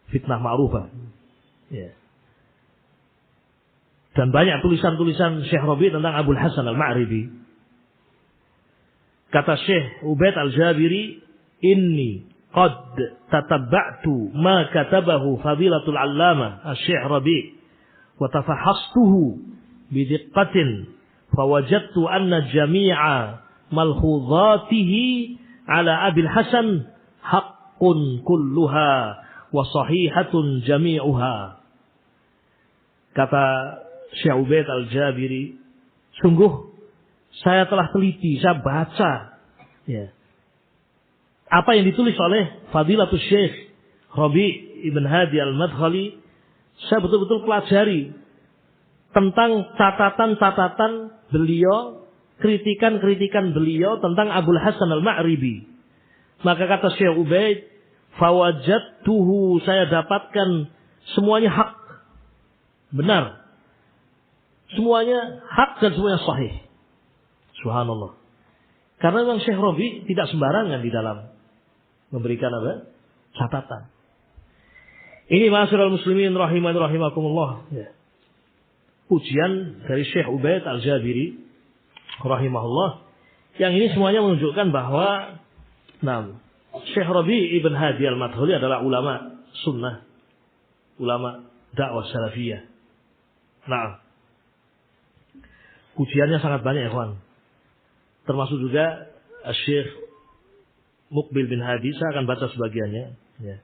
Fitnah ma'rufah. Dan banyak tulisan-tulisan Syekh Rabi' tentang Abul Hasan Al-Ma'ribi. Kata Syekh Ubaid Al-Jabiri, inni qad tatabba'tu ma katabahu fadilatul allama Syekh Rabi' wa tafahastuhu bidiqqatin fawajadtu anna jami'a malhudhatihi ala Abil Hasan haqqun kulluha wa sahihatun jami'uha. Kata Syekh Ubaid Al-Jabiri, sungguh saya telah teliti, saya baca apa yang ditulis oleh Fadilatul Syekh Rabi' Ibn Hadi Al-Madkhali. Saya betul-betul pelajari tentang catatan-catatan beliau, kritikan-kritikan beliau tentang Abul Hasan Al-Ma'ribi. Maka kata Syekh Ubaid, fawajadtuhu, saya dapatkan semuanya hak, benar, semuanya hak dan semuanya sahih. Subhanallah. Karena memang Syekh Rabi' tidak sembarangan di dalam memberikan catatan. Ini ma'asyiral muslimin rahimani rahimakumullah. Ujian dari Syekh Ubaid Al-Jabiri rahimahullah. Yang ini semuanya menunjukkan bahwa Syekh Rabi' ibn Hadi al-Madkhali adalah ulama sunnah, ulama dakwah salafiyah. Pujiannya sangat banyak, ikhwan. Termasuk juga Syekh Muqbil bin Hadi, saya akan baca sebagiannya. Ya.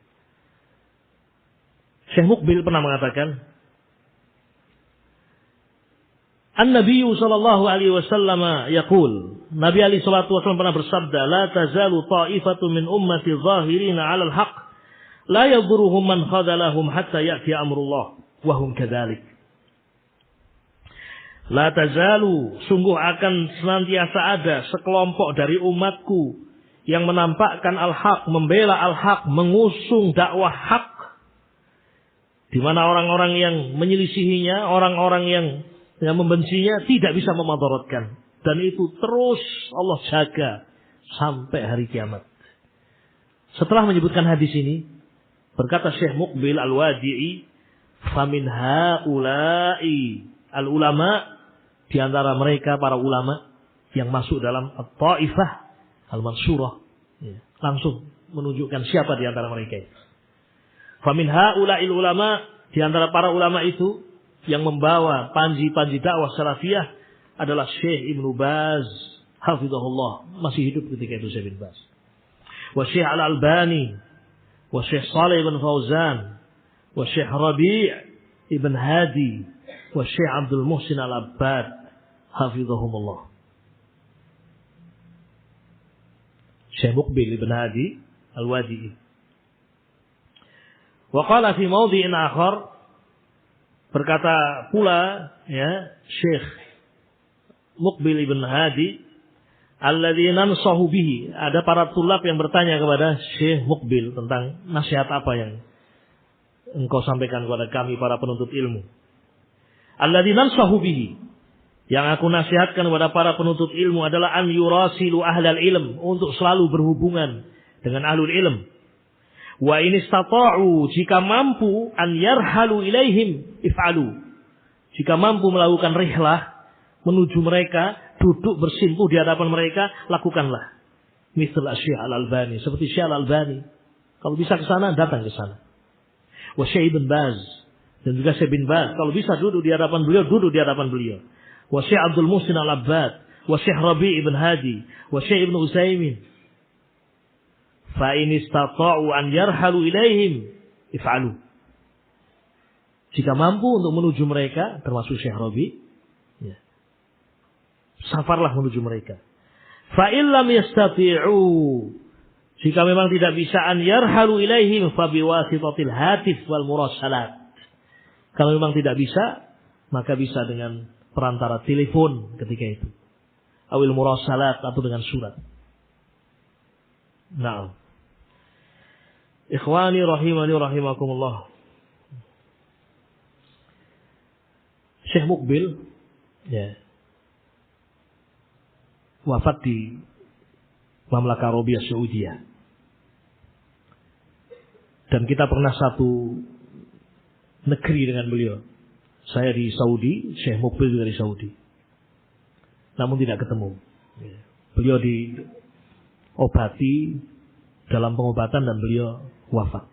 Syekh Muqbil pernah mengatakan, An-Nabi sallallahu alaihi wasallam yaqul, Nabi alaihi salatu wasallam pernah bersabda, la tazalu ta'ifatu min ummati zahirina 'alal haqq, la yadhurruhum man khadalahum hatta ya'ti amrullah wa hum kadzalik. La tazalu, sungguh akan senantiasa ada sekelompok dari umatku yang menampakkan al-haq, membela al-haq, mengusung dakwah hak, di mana orang-orang yang menyelisihinya, orang-orang yang membencinya tidak bisa memadaratkan, dan itu terus Allah jaga sampai hari kiamat. Setelah menyebutkan hadis ini, berkata Syekh Muqbil al-Wadi'i, famin haula'i al-ulama, di antara mereka para ulama yang masuk dalam at-Taifah al-Mansurah, langsung menunjukkan siapa di antara mereka. Famin haula'il ulama, di antara para ulama itu yang membawa panji-panji dakwah salafiyah adalah Syekh Ibnu Baz hafizahullah, masih hidup ketika itu Syekh Ibnu Baz, wa Syekh Al-Albani, wa Syekh Shalih bin Fauzan, wa Syekh Rabi' ibn Hadi, wa Syekh Abdul Muhsin Al-Abbad hafizahumullah. Syekh Muqbil ibn Hadi Al-Wadi'i. Wa qala fi mawdi'in akhar, berkata pula Syekh Muqbil ibn Hadi, alladzi nansahu bihi, ada para tulab yang bertanya kepada Syekh Muqbil tentang nasihat apa yang engkau sampaikan kepada kami para penuntut ilmu. Alladzi nansahu bihi, yang aku nasihatkan kepada para penuntut ilmu adalah an yurasilu ahlal ilm, untuk selalu berhubungan dengan ahlul ilm. Wa in istata'u, jika mampu, an yarhalu ilaihim if'alu, jika mampu melakukan rihlah menuju mereka, duduk bersimpuh di hadapan mereka, lakukanlah. Misal Syekh Al-Albani, seperti Syekh Al-Albani, kalau bisa ke sana, datang ke sana. Wa Syekh Ibn Baz, dan juga Syekh Ibn Baz, kalau bisa duduk di hadapan beliau, duduk di hadapan beliau. Wa Syekh Abdul Muhsin Al-Abbad, wa Syekh Rabi' ibn Hadi, wa Syekh Ibn Utsaimin. Fa in istata'u an yarhalu ilaihim if'alu, jika mampu untuk menuju mereka, termasuk Syekh Rabi', safarlah menuju mereka. Fa in lam yastati'u, jika memang tidak bisa, an yarhalu ilaihim fa biwasitatil hatif wal murasalat, kalau memang tidak bisa, maka bisa dengan perantara telepon ketika itu, awil murasalat, atau dengan surat. Nah, ikhwani rahimani rahimakumullah, Syekh Muqbil wafat di Mamlakah Arabia Saudiyah, dan kita pernah satu negeri dengan beliau. Saya di Saudi, Syekh Muqbil juga di Saudi, namun tidak ketemu. Beliau diobati dalam pengobatan dan beliau wafat.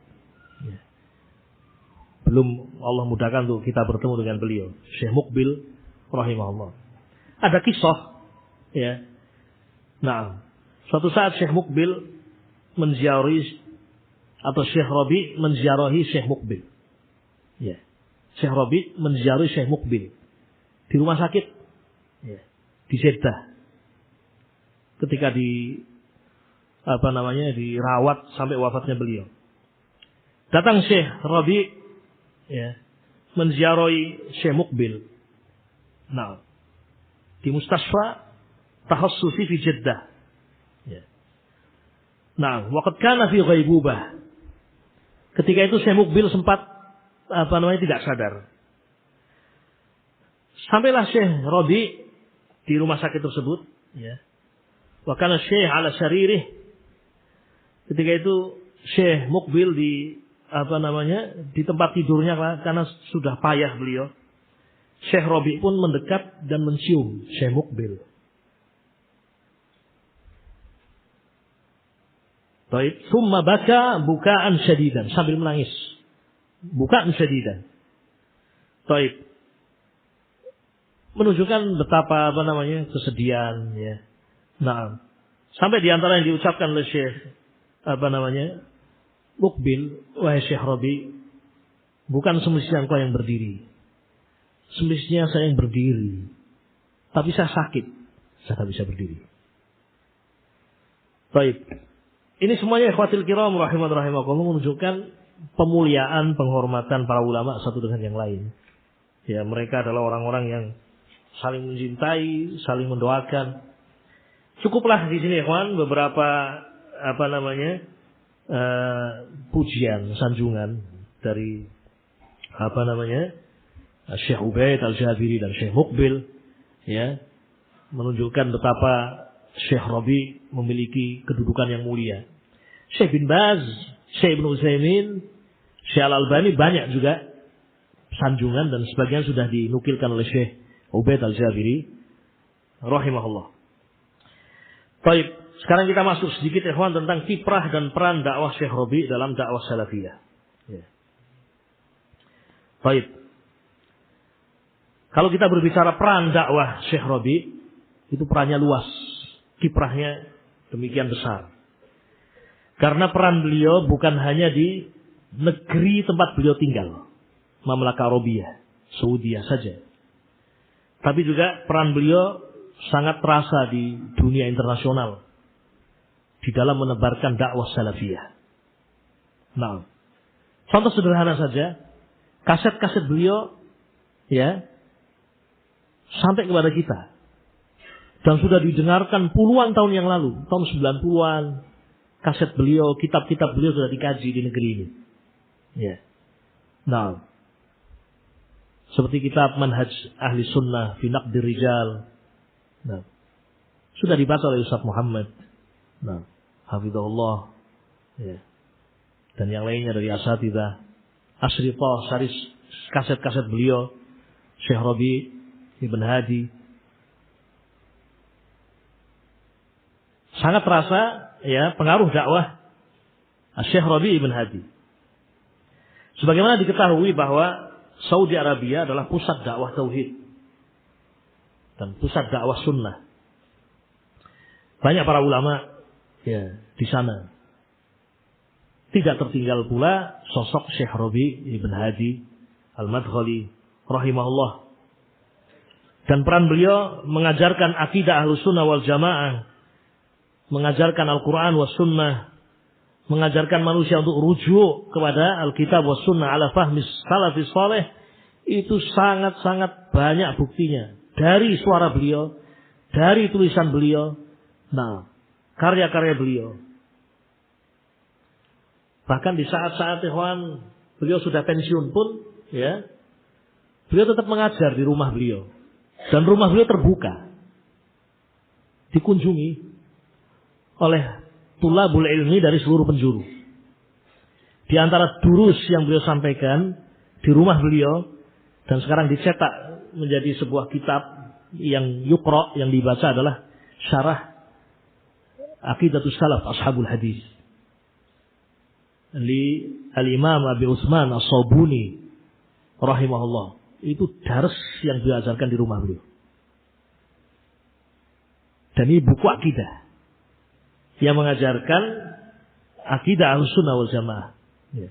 Belum Allah mudahkan untuk kita bertemu dengan beliau, Syekh Muqbil rahimahullah. Ada kisah, suatu saat Syekh Muqbil menziarahi, atau Syekh Rabi' menziarahi Syekh Muqbil. Syekh Rabi' menziarahi Syekh Muqbil di rumah sakit di Jeddah, ketika dirawat sampai wafatnya beliau. Datang Syekh Rabi' menziarahi Syekh Muqbil di mustasfa tahassusi fi Jeddah. Waqad kana fi ghaibubah, ketika itu Syekh Muqbil sempat tidak sadar. Sampailah Syekh Rabi' di rumah sakit tersebut, wa kana Syekh ala saririh, ketika itu Syekh Muqbil di tempat tidurnya, karena sudah payah beliau. Syekh Rabi' pun mendekat dan mencium Syekh Muqbil. Taib. Summa baka bukaan syadidan, sambil menangis. Bukaan syadidan. Taib. Menunjukkan betapa kesedihan, ya. Nah, sampai di antara yang diucapkan oleh Syekh Muqbil, wahai Syekh Rabi, bukan semestinya engkau yang berdiri. Semestinya saya yang berdiri. Tapi saya sakit. Saya tak bisa berdiri. Baik. Ini semuanya ikhwatil kiram rahimakumullah menunjukkan pemuliaan, penghormatan para ulama satu dengan yang lain. Ya, mereka adalah orang-orang yang saling mencintai, saling mendoakan. Cukuplah di sini ikhwan beberapa pujian, sanjungan dari Syekh Ubaid Al-Jabiri dan Syekh Muqbil, ya, menunjukkan betapa Syekh Rabi memiliki kedudukan yang mulia. Syekh bin Baz, Syekh Ibnu Utsaimin, Syekh Al-Albani banyak juga sanjungan dan sebagian sudah dinukilkan oleh Syekh Ubaid Al-Jabiri rahimahullah. Baik, sekarang kita masuk sedikit ikhwan tentang kiprah dan peran dakwah Syekh Rabi dalam dakwah salafiyah. Ya. Baik. Kalau kita berbicara peran dakwah Syekh Rabi, itu perannya luas. Kiprahnya demikian besar. Karena peran beliau bukan hanya di negeri tempat beliau tinggal, Mamlakah Arabiyah, Saudi saja. Tapi juga peran beliau sangat terasa di dunia internasional. Di dalam menebarkan dakwah salafiyah. Nah, contoh sederhana saja. Kaset-kaset beliau, ya, sampai kepada kita. Dan sudah didengarkan puluhan tahun yang lalu. Tahun 90-an. Kaset beliau, kitab-kitab beliau sudah dikaji di negeri ini. Ya. Nah. Seperti kitab Manhaj Ahli Sunnah fi Naqdir Rijal. Nah. Sudah dibaca oleh Ustaz Muhammad. Nah. Hafizahullah. Ya. Dan yang lainnya dari Asatidzah. Asrifah, saris kaset-kaset beliau. Syekh Rabi Ibn Hadi. Sangat terasa, ya, pengaruh dakwah Syekh Rabi Ibn Hadi. Sebagaimana diketahui bahwa Saudi Arabia adalah pusat dakwah tauhid dan pusat dakwah sunnah. Banyak para ulama, ya, di sana. Tidak tertinggal pula sosok Syekh Rabi Ibn Hadi Al-Madkhali rahimahullah. Dan peran beliau mengajarkan akidah Ahlussunnah wal Jamaah, mengajarkan Al-Quran was Sunnah, mengajarkan manusia untuk rujuk kepada Alkitab was Sunnah ala fahmi salafis saleh, itu sangat-sangat banyak buktinya. Dari suara beliau, dari tulisan beliau, nah, karya-karya beliau. Bahkan di saat-saat ikhwan beliau sudah pensiun pun, ya, beliau tetap mengajar di rumah beliau. Dan rumah beliau terbuka. Dikunjungi oleh tulabul ilmi dari seluruh penjuru. Di antara durus yang beliau sampaikan di rumah beliau dan sekarang dicetak menjadi sebuah kitab yang yuqra, yang dibaca adalah Syarah Aqidatus Salaf Ashabul Hadis li Al-Imam Abi Utsman As-Sabuni rahimahullah. Itu dars yang diajarkan di rumah beliau. Dan ini buku akidah yang mengajarkan akidah Ahlussunnah wal Jamaah. Ya.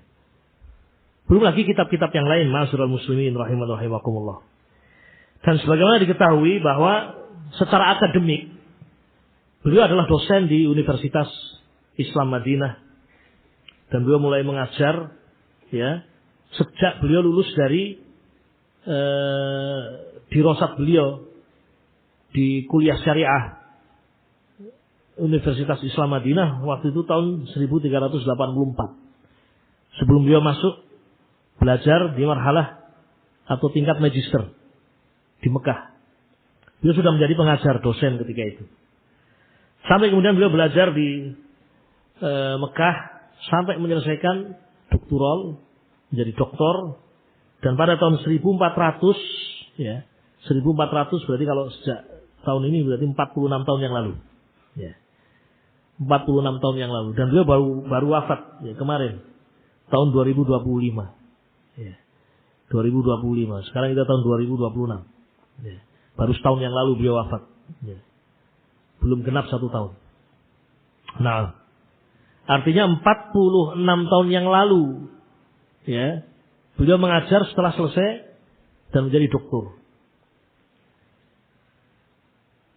Belum lagi kitab-kitab yang lain, ma'asyiral muslimin rahimakumullah. Dan sebagaimana diketahui bahwa secara akademik beliau adalah dosen di Universitas Islam Madinah dan beliau mulai mengajar, ya, sejak beliau lulus dari dirosat beliau di kuliah syariah Universitas Islam Madinah waktu itu tahun 1384. Sebelum beliau masuk belajar di marhalah atau tingkat magister di Mekah. Beliau sudah menjadi pengajar, dosen ketika itu. Sampai kemudian beliau belajar di Mekah sampai menyelesaikan doktoral, menjadi doktor. Dan pada tahun 1400, ya, 1400 berarti kalau sejak tahun ini berarti 46 tahun yang lalu. Ya. 46 tahun yang lalu. Dan beliau baru wafat ya, kemarin. Tahun 2025. Ya. 2025. Sekarang kita tahun 2026. Ya. Baru setahun yang lalu beliau wafat. Ya. Belum genap 1 tahun. Nah, artinya 46 tahun yang lalu, ya, beliau mengajar setelah selesai dan menjadi doktor.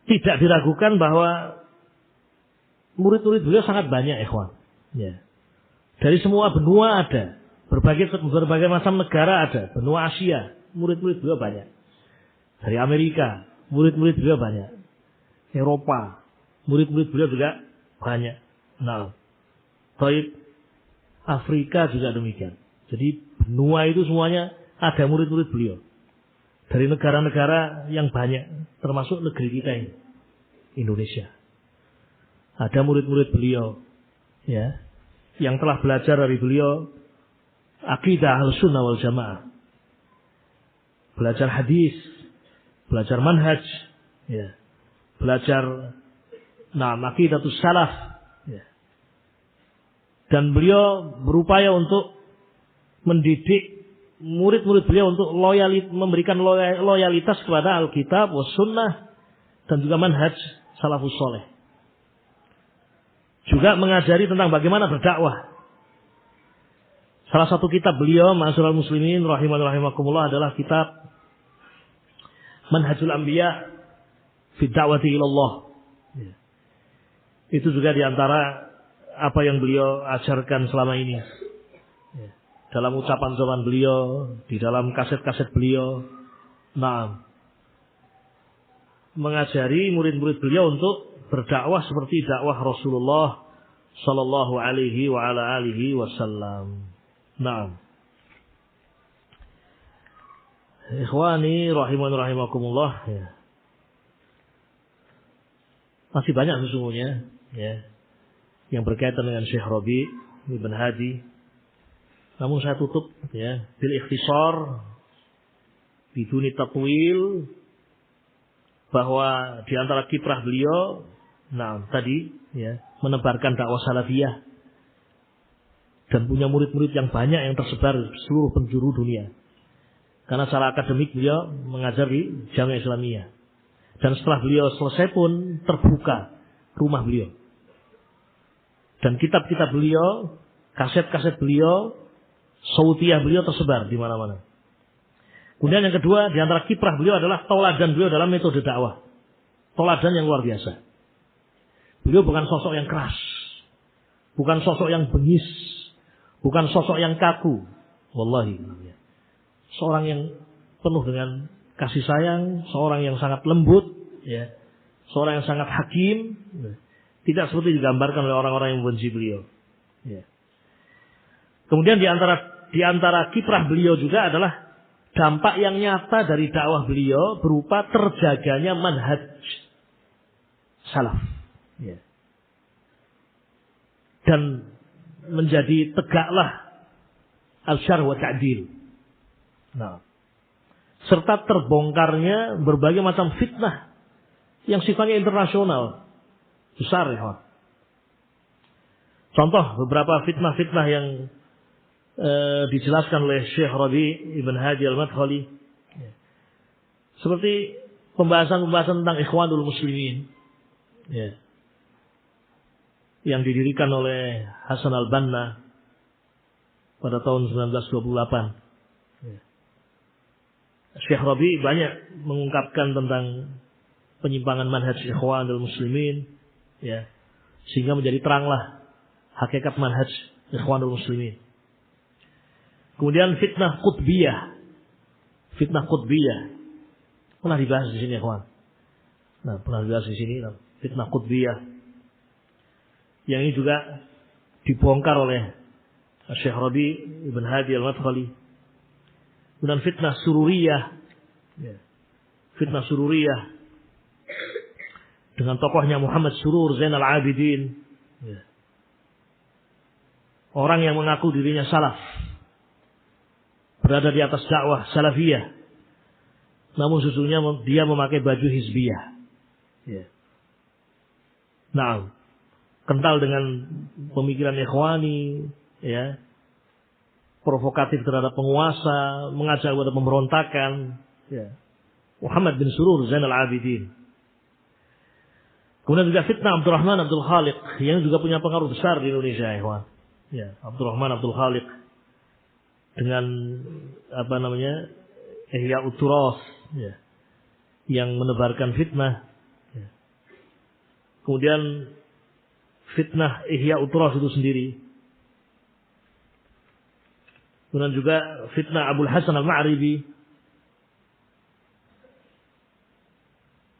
Tidak diragukan bahwa murid-murid beliau sangat banyak, ikhwan. Ya. Dari semua benua ada, berbagai macam negara ada, benua Asia, murid-murid beliau banyak. Dari Amerika, murid-murid beliau banyak. Eropa, murid-murid beliau juga banyak. Nah, baik Afrika juga demikian. Jadi benua itu semuanya ada murid-murid beliau. Dari negara-negara yang banyak, termasuk negeri kita ini, Indonesia. Ada murid-murid beliau, ya, yang telah belajar dari beliau akidah Ahlussunnah wal Jamaah. Belajar hadis, belajar manhaj, ya. Belajar aqidatus salaf, ya. Dan beliau berupaya untuk mendidik murid-murid beliau untuk memberikan loyalitas kepada Alkitab was sunnah dan juga manhaj salafus soleh. Juga mengajari tentang bagaimana berdakwah. Salah satu kitab beliau, Ma'asyiral muslimin rahimakumullah, adalah kitab Manhajul Anbiya fi Da'wati ilallah. Ya. Itu juga diantara apa yang beliau ajarkan selama ini. Ya. Dalam ucapan-ucapan beliau, di dalam kaset-kaset beliau, mengajari murid-murid beliau untuk berdakwah seperti dakwah Rasulullah sallallahu alaihi wa ala alihi wasallam. Naam. Ikhwani rahimakumullah, ya. Masih banyak sesungguhnya, ya, yang berkaitan dengan Syekh Rabi' Ibn Hadi. Namun saya tutup, ya, bil ikhtisar biduni tatwil, bahwa di antara kiprah beliau, tadi, ya, menebarkan dakwah salafiyah dan punya murid-murid yang banyak yang tersebar di seluruh penjuru dunia. Karena secara akademik beliau mengajar di Jamiah Islamiyah. Dan setelah beliau selesai pun terbuka rumah beliau. Dan kitab-kitab beliau, kaset-kaset beliau, sautiyah beliau tersebar di mana-mana. Kemudian yang kedua, di antara kiprah beliau adalah tauladan beliau dalam metode dakwah. Tauladan yang luar biasa. Beliau bukan sosok yang keras, bukan sosok yang bengis, bukan sosok yang kaku. Wallahi. Seorang yang penuh dengan kasih sayang, seorang yang sangat lembut, ya, seorang yang sangat hakim, tidak seperti digambarkan oleh orang-orang yang membenci beliau. Ya. Kemudian di antara kiprah beliau juga adalah dampak yang nyata dari dakwah beliau berupa terjaganya manhaj salaf, ya. Dan menjadi tegaklah al-syarh wa ta'dil. Serta terbongkarnya berbagai macam fitnah yang sifatnya internasional besar, ya. Contoh beberapa fitnah-fitnah yang dijelaskan oleh Syekh Rabi' Ibn Hadi Al-Madkhali, ya. Seperti pembahasan tentang Ikhwanul Muslimin, ya, yang didirikan oleh Hasan Al-Banna pada tahun 1928. Ya. Syekh Rabi' banyak mengungkapkan tentang penyimpangan manhaj Ikhwanul Muslimin, ya, sehingga menjadi teranglah hakikat manhaj Ikhwanul Muslimin. Kemudian fitnah qutbiyah. Fitnah qutbiyah pernah dibahas di sini, ikhwan. Pernah dibahas di sini, fitnah qutbiyah. Yang ini juga dibongkar oleh Syekh Rabi' Ibn Hadi Al-Madkhali. Kemudian fitnah sururiyah. Ya. Fitnah sururiyah dengan tokohnya Muhammad Surur Zainal Abidin. Ya. Orang yang mengaku dirinya salaf, berada di atas dakwah salafiyah, namun sesungguhnya dia memakai baju hizbiyah. Ya. kental dengan pemikiran ikhwani, ya, provokatif terhadap penguasa, mengajak kepada pemberontakan, ya. Muhammad bin Surur Zainal Abidin. Kemudian juga fitnah Abdurrahman Abdul Khaliq yang juga punya pengaruh besar di Indonesia, ikhwan. Ya, Abdurrahman Abdul Khaliq dengan Ihya Uturas, ya, yang menebarkan fitnah. Ya. Kemudian fitnah Ihya Uturas itu sendiri. Kemudian juga fitnah Abul Hasan Al-Ma'ribi,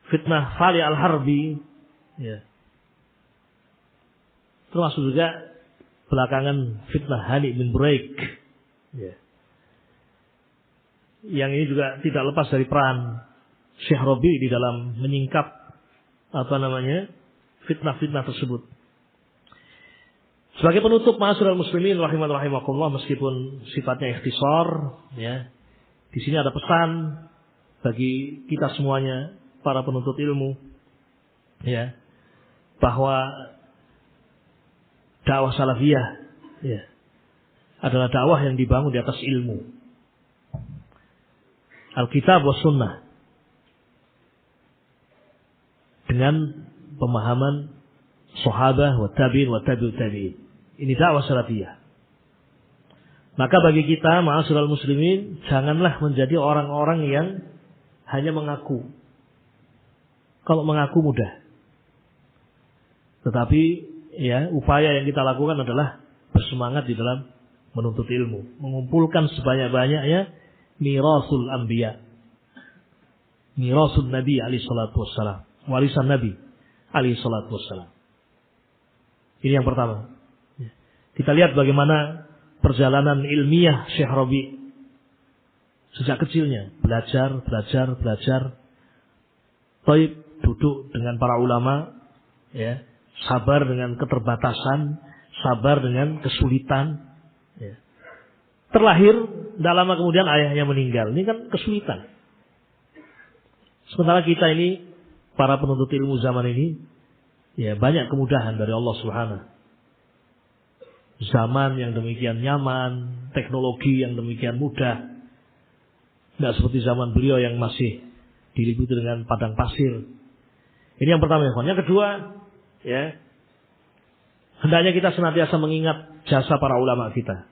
fitnah Fali Al-Harbi, ya. Termasuk juga belakangan fitnah Hani bin Buraik, ya. Yang ini juga tidak lepas dari peran Syekh Rabi di dalam menyingkap fitnah-fitnah tersebut. Sebagai penutup, ma'asyiral muslimin rahimakumullah, meskipun sifatnya ikhtisar, ya, di sini ada pesan bagi kita semuanya, para penuntut ilmu, ya, bahwa dakwah salafiyah, ya, adalah dakwah yang dibangun di atas ilmu, Alkitab wa Sunnah, dengan pemahaman sahabah wa tabi'in wa tabi'ut tabi'in. Ini dakwah salafiyah. Maka bagi kita, ma'asyiral muslimin, janganlah menjadi orang-orang yang hanya mengaku. Kalau mengaku mudah. Tetapi ya, upaya yang kita lakukan adalah bersemangat di dalam menuntut ilmu, mengumpulkan sebanyak-banyaknya mirasul anbiya, mirasul nabi alaihi salatu wassalam, warisan nabi alaihi salatu wassalam. Ini yang pertama. Kita lihat bagaimana perjalanan ilmiah Syekh Rabi sejak kecilnya, belajar. Taib, duduk dengan para ulama, ya, sabar dengan keterbatasan, sabar dengan kesulitan, ya. Terlahir, tidak lama kemudian ayahnya meninggal. Ini kan kesulitan. Sementara kita ini, para penuntut ilmu zaman ini, ya, banyak kemudahan dari Allah Subhanahu. Zaman yang demikian nyaman, teknologi yang demikian mudah. Tidak seperti zaman beliau yang masih diliputi dengan padang pasir. Ini yang pertama. Yang kedua, ya, hendaknya kita senantiasa mengingat jasa para ulama kita.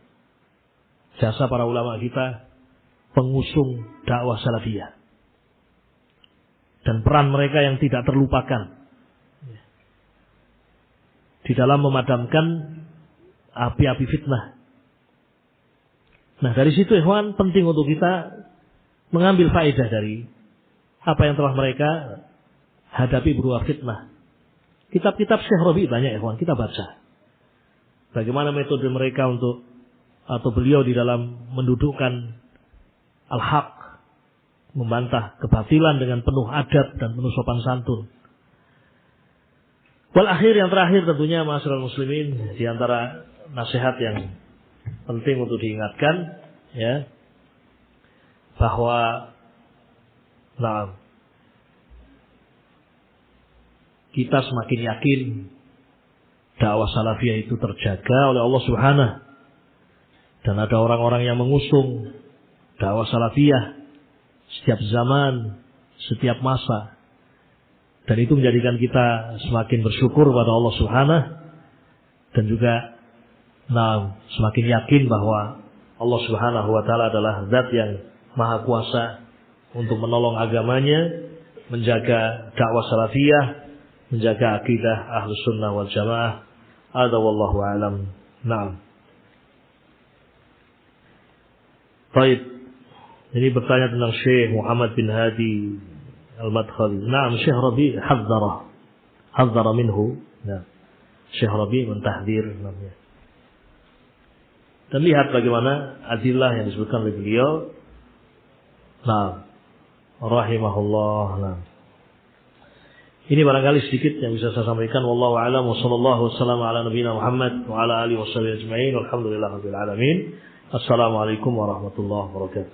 Jasa para ulama kita, pengusung dakwah salafiyah. Dan peran mereka yang tidak terlupakan di dalam memadamkan api-api fitnah. Nah, dari situ, ikhwan, penting untuk kita mengambil faedah dari apa yang telah mereka hadapi berupa fitnah. Kitab-kitab Syekh Rabi banyak, ikhwan, kita baca. Bagaimana metode mereka atau beliau di dalam mendudukkan al-haq, membantah kebatilan dengan penuh adab dan penuh sopan santun. Wal akhir, yang terakhir tentunya, ma'asyiral muslimin, di antara nasihat yang penting untuk diingatkan, ya, bahwa kita semakin yakin dakwah salafiyah itu terjaga oleh Allah Subhanahu, dan ada orang-orang yang mengusung dakwah salafiyah setiap zaman, setiap masa, dan itu menjadikan kita semakin bersyukur pada Allah Subhanahu, dan juga semakin yakin bahwa Allah Subhanahu wa ta'ala adalah zat yang maha kuasa untuk menolong agamanya, menjaga dakwah salafiyah, menjaga akidah ahlus sunnah wal jamaah. Hadza wallahu a'lam. Naam. Baik. Ini bertanya tentang Syekh Muhammad bin Hadi Al-Madkhali. Naam, Syekh Rabi hadzara minhu. Nah, Syekh Rabi mentahdir namanya. Dan lihat bagaimana adillah yang disebutkan oleh beliau. Nah, rahimahullah. Nah, ini barangkali sedikit yang bisa saya sampaikan. Wallahu a'lam wa sallallahu wasallam ala nabiyina Muhammad wa ala alihi washabihi ajma'in. Walhamdulillahirabbil alamin. Assalamualaikum warahmatullahi wabarakatuh.